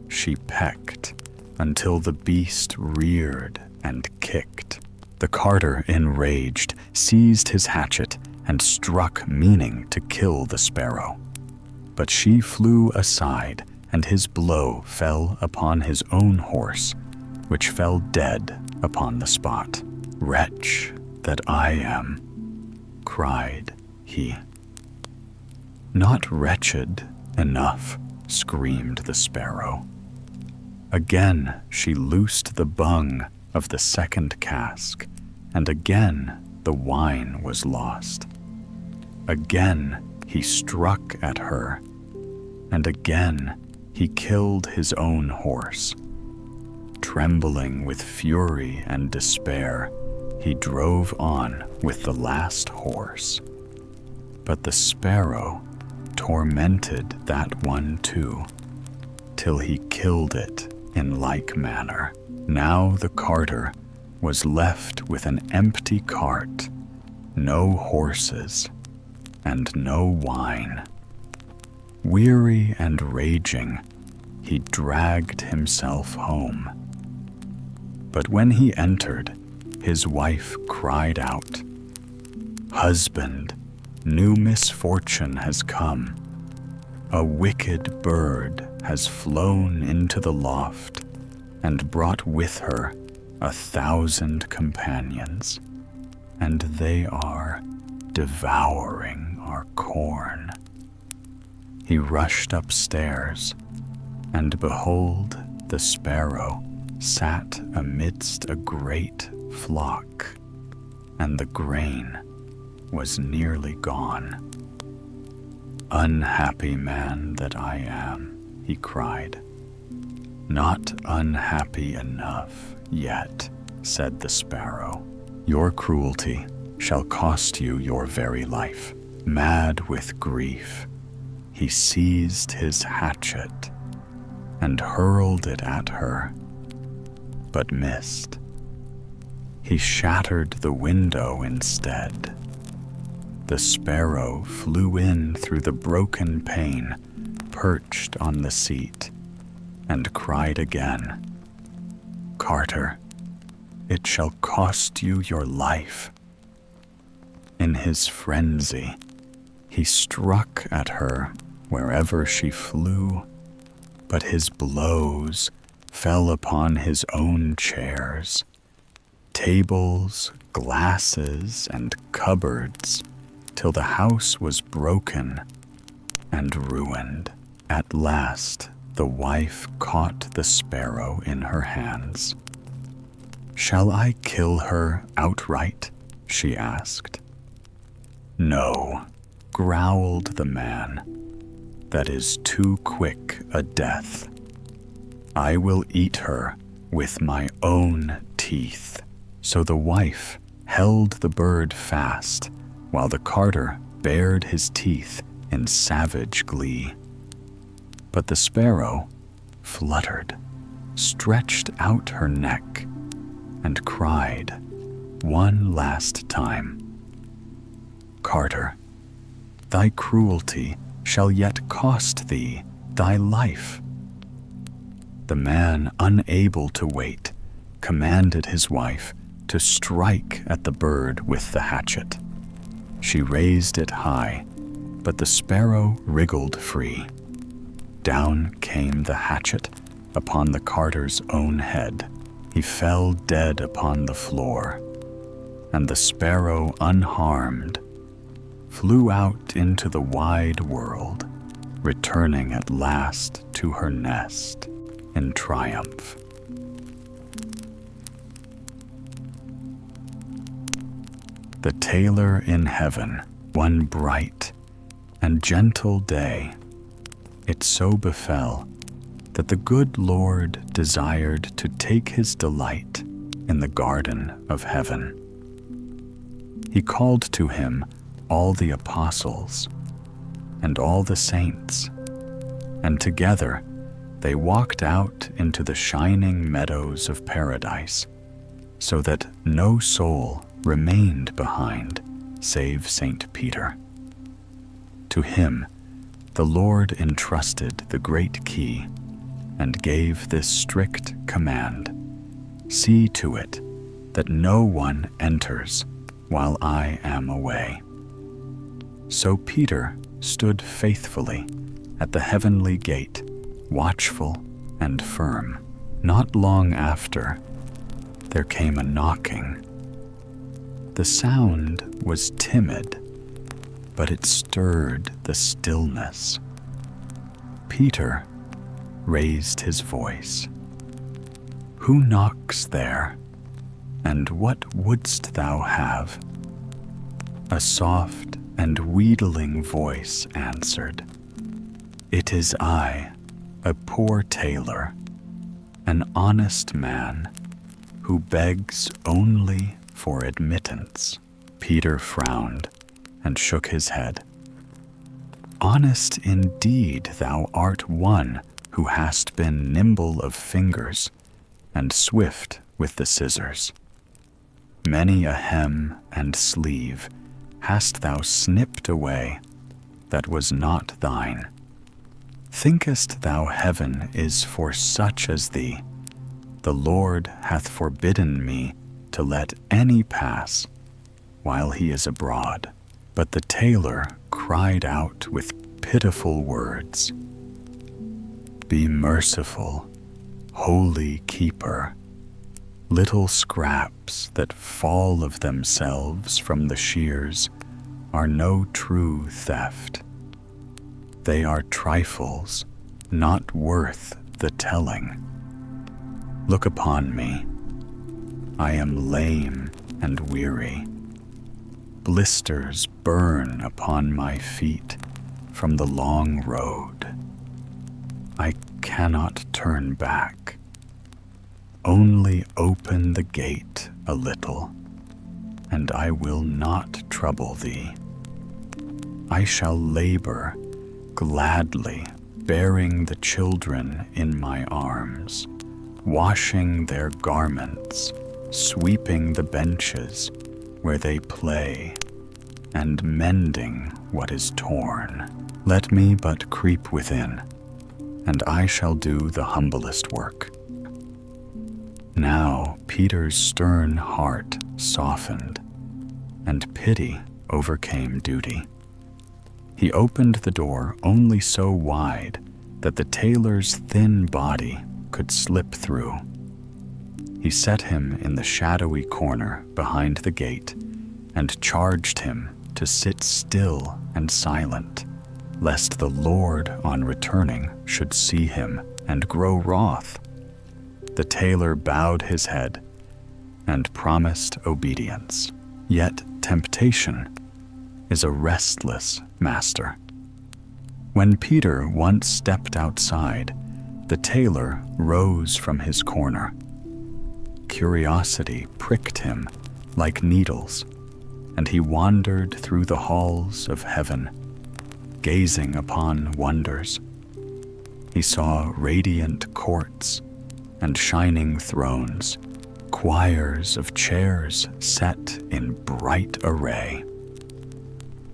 She pecked until the beast reared and kicked. The carter, enraged, seized his hatchet and struck, meaning to kill the sparrow. But she flew aside, and his blow fell upon his own horse, which fell dead upon the spot. Wretch that I am, cried he. Not wretched enough, screamed the sparrow. Again she loosed the bung of the second cask, and again the wine was lost. Again he struck at her, and again he killed his own horse. Trembling with fury and despair, he drove on with the last horse. But the sparrow tormented that one too, till he killed it in like manner. Now the carter was left with an empty cart, no horses, and no wine. Weary and raging, he dragged himself home. But when he entered, his wife cried out, "Husband, new misfortune has come. A wicked bird has flown into the loft and brought with her 1,000 companions, and they are devouring our corn." He rushed upstairs, and behold, the sparrow sat amidst a great flock, and the grain was nearly gone. "Unhappy man that I am," he cried. "Not unhappy enough yet," said the sparrow. "Your cruelty shall cost you your very life." Mad with grief, he seized his hatchet and hurled it at her, but missed. He shattered the window instead. The sparrow flew in through the broken pane, perched on the seat, and cried again, "Carter, it shall cost you your life." In his frenzy, he struck at her wherever she flew, but his blows fell upon his own chairs, tables, glasses, and cupboards, till the house was broken and ruined. At last, the wife caught the sparrow in her hands. "Shall I kill her outright?" she asked. "No," growled the man, "that is too quick a death. I will eat her with my own teeth." So the wife held the bird fast, while the carter bared his teeth in savage glee. But the sparrow fluttered, stretched out her neck, and cried one last time, "Carter, thy cruelty shall yet cost thee thy life." The man, unable to wait, commanded his wife to strike at the bird with the hatchet. She raised it high, but the sparrow wriggled free. Down came the hatchet upon the carter's own head. He fell dead upon the floor, and the sparrow, unharmed, flew out into the wide world, returning at last to her nest in triumph. The tailor in heaven. One bright and gentle day, it so befell that the good Lord desired to take his delight in the garden of heaven. He called to him all the apostles and all the saints, and together they walked out into the shining meadows of paradise, so that no soul remained behind save St. Peter. To him the Lord entrusted the great key and gave this strict command: "See to it that no one enters while I am away." So Peter stood faithfully at the heavenly gate, watchful and firm. Not long after, there came a knocking. The sound was timid, but it stirred the stillness. Peter raised his voice. "Who knocks there, and what wouldst thou have?" A soft and wheedling voice answered, "It is I, a poor tailor, an honest man who begs only for admittance. Peter frowned and shook his head. Honest indeed thou art, one who hast been nimble of fingers and swift with the scissors. Many a hem and sleeve hast thou snipped away that was not thine. Thinkest thou heaven is for such as thee? The Lord hath forbidden me to let any pass while he is abroad. But the tailor cried out with pitiful words, Be merciful, holy keeper. Little scraps that fall of themselves from the shears are no true theft. They are trifles, not worth the telling. Look upon me. I am lame and weary. Blisters burn upon my feet from the long road. I cannot turn back. Only open the gate a little, and I will not trouble thee. I shall labor gladly, bearing the children in my arms, washing their garments, sweeping the benches where they play, and mending what is torn. Let me but creep within, and I shall do the humblest work. Now Peter's stern heart softened, and pity overcame duty. He opened the door only so wide that the tailor's thin body could slip through. He set him in the shadowy corner behind the gate and charged him to sit still and silent, lest the Lord on returning should see him and grow wroth. The tailor bowed his head and promised obedience. Yet temptation is a restless master. When Peter once stepped outside, the tailor rose from his corner. Curiosity pricked him like needles, and he wandered through the halls of heaven, gazing upon wonders. He saw radiant courts and shining thrones, choirs of chairs set in bright array.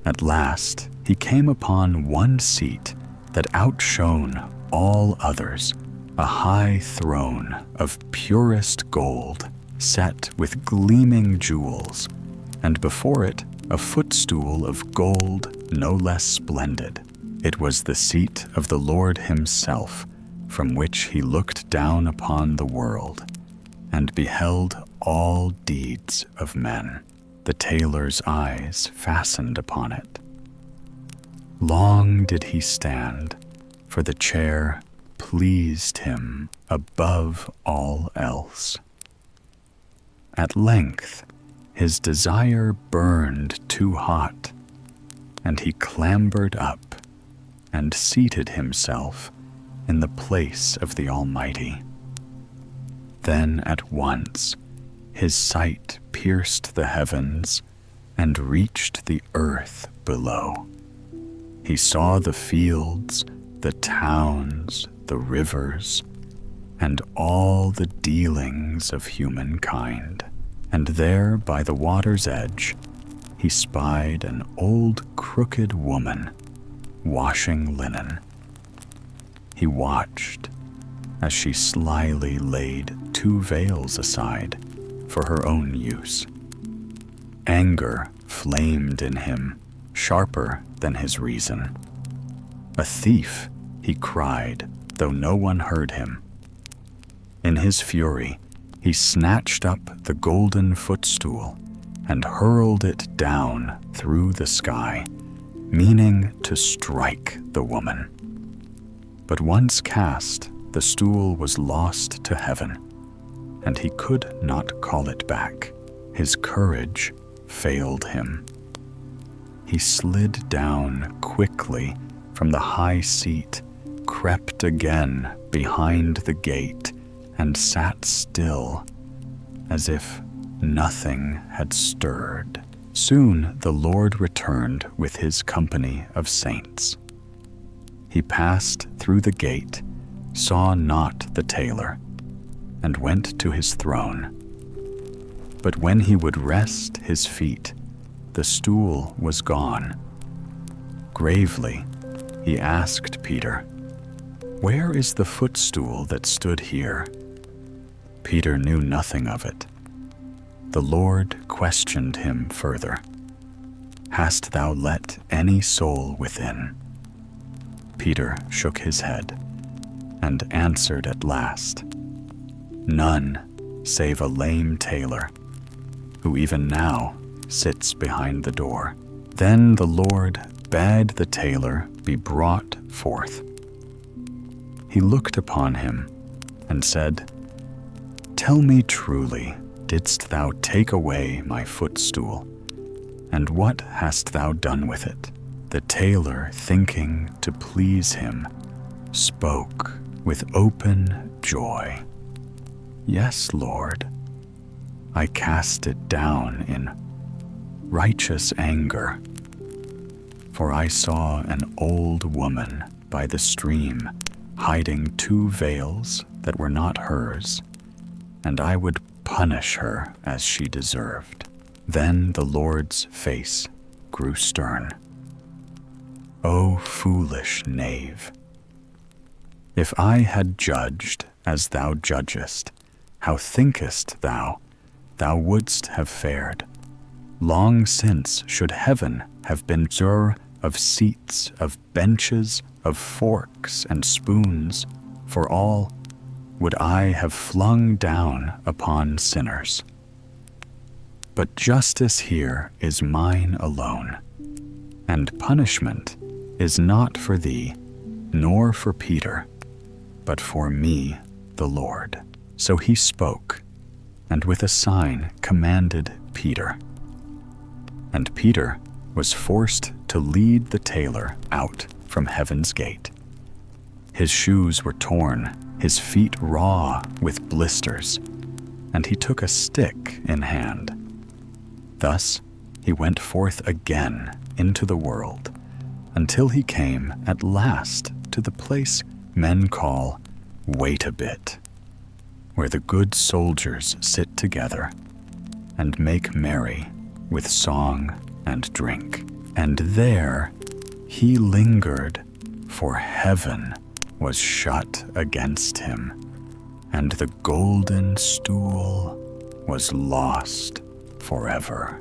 At last, he came upon one seat that outshone all others, a high throne of purest gold, set with gleaming jewels, and before it a footstool of gold no less splendid. It was the seat of the Lord himself, from which he looked down upon the world, and beheld all deeds of men. The tailor's eyes fastened upon it. Long did he stand, for the chair pleased him above all else. At length, his desire burned too hot, and he clambered up and seated himself in the place of the Almighty. Then at once his sight pierced the heavens and reached the earth below. He saw the fields, the towns, the rivers, and all the dealings of humankind. And there by the water's edge he spied an old crooked woman washing linen. He watched as she slyly laid 2 veils aside for her own use. Anger flamed in him, sharper than his reason. A thief, he cried, though no one heard him. In his fury, he snatched up the golden footstool and hurled it down through the sky, meaning to strike the woman. But once cast, the stool was lost to heaven, and he could not call it back. His courage failed him. He slid down quickly from the high seat, crept again behind the gate, and sat still, as if nothing had stirred. Soon the Lord returned with his company of saints. He passed through the gate, saw not the tailor, and went to his throne. But when he would rest his feet, the stool was gone. Gravely, he asked Peter, "Where is the footstool that stood here?" Peter knew nothing of it. The Lord questioned him further. "Hast thou let any soul within?" Peter shook his head and answered at last, "None, save a lame tailor, who even now sits behind the door." Then the Lord bade the tailor be brought forth. He looked upon him and said, "Tell me truly, didst thou take away my footstool? And what hast thou done with it?" The tailor, thinking to please him, spoke with open joy, "Yes, Lord, I cast it down in righteous anger. For I saw an old woman by the stream hiding 2 veils that were not hers, and I would punish her as she deserved." Then the Lord's face grew stern. "O foolish knave, if I had judged as thou judgest, how thinkest thou wouldst have fared? Long since should heaven have been sure of seats, of benches, of forks and spoons, for all would I have flung down upon sinners. But justice here is mine alone, and punishment is not for thee, nor for Peter, but for me, the Lord." So he spoke, and with a sign commanded Peter. And Peter was forced to lead the tailor out from heaven's gate. His shoes were torn, his feet raw with blisters, and he took a stick in hand. Thus he went forth again into the world, until he came at last to the place men call "Wait a bit," where the good soldiers sit together and make merry with song and drink. And there he lingered, for heaven was shut against him, and the golden stool was lost forever.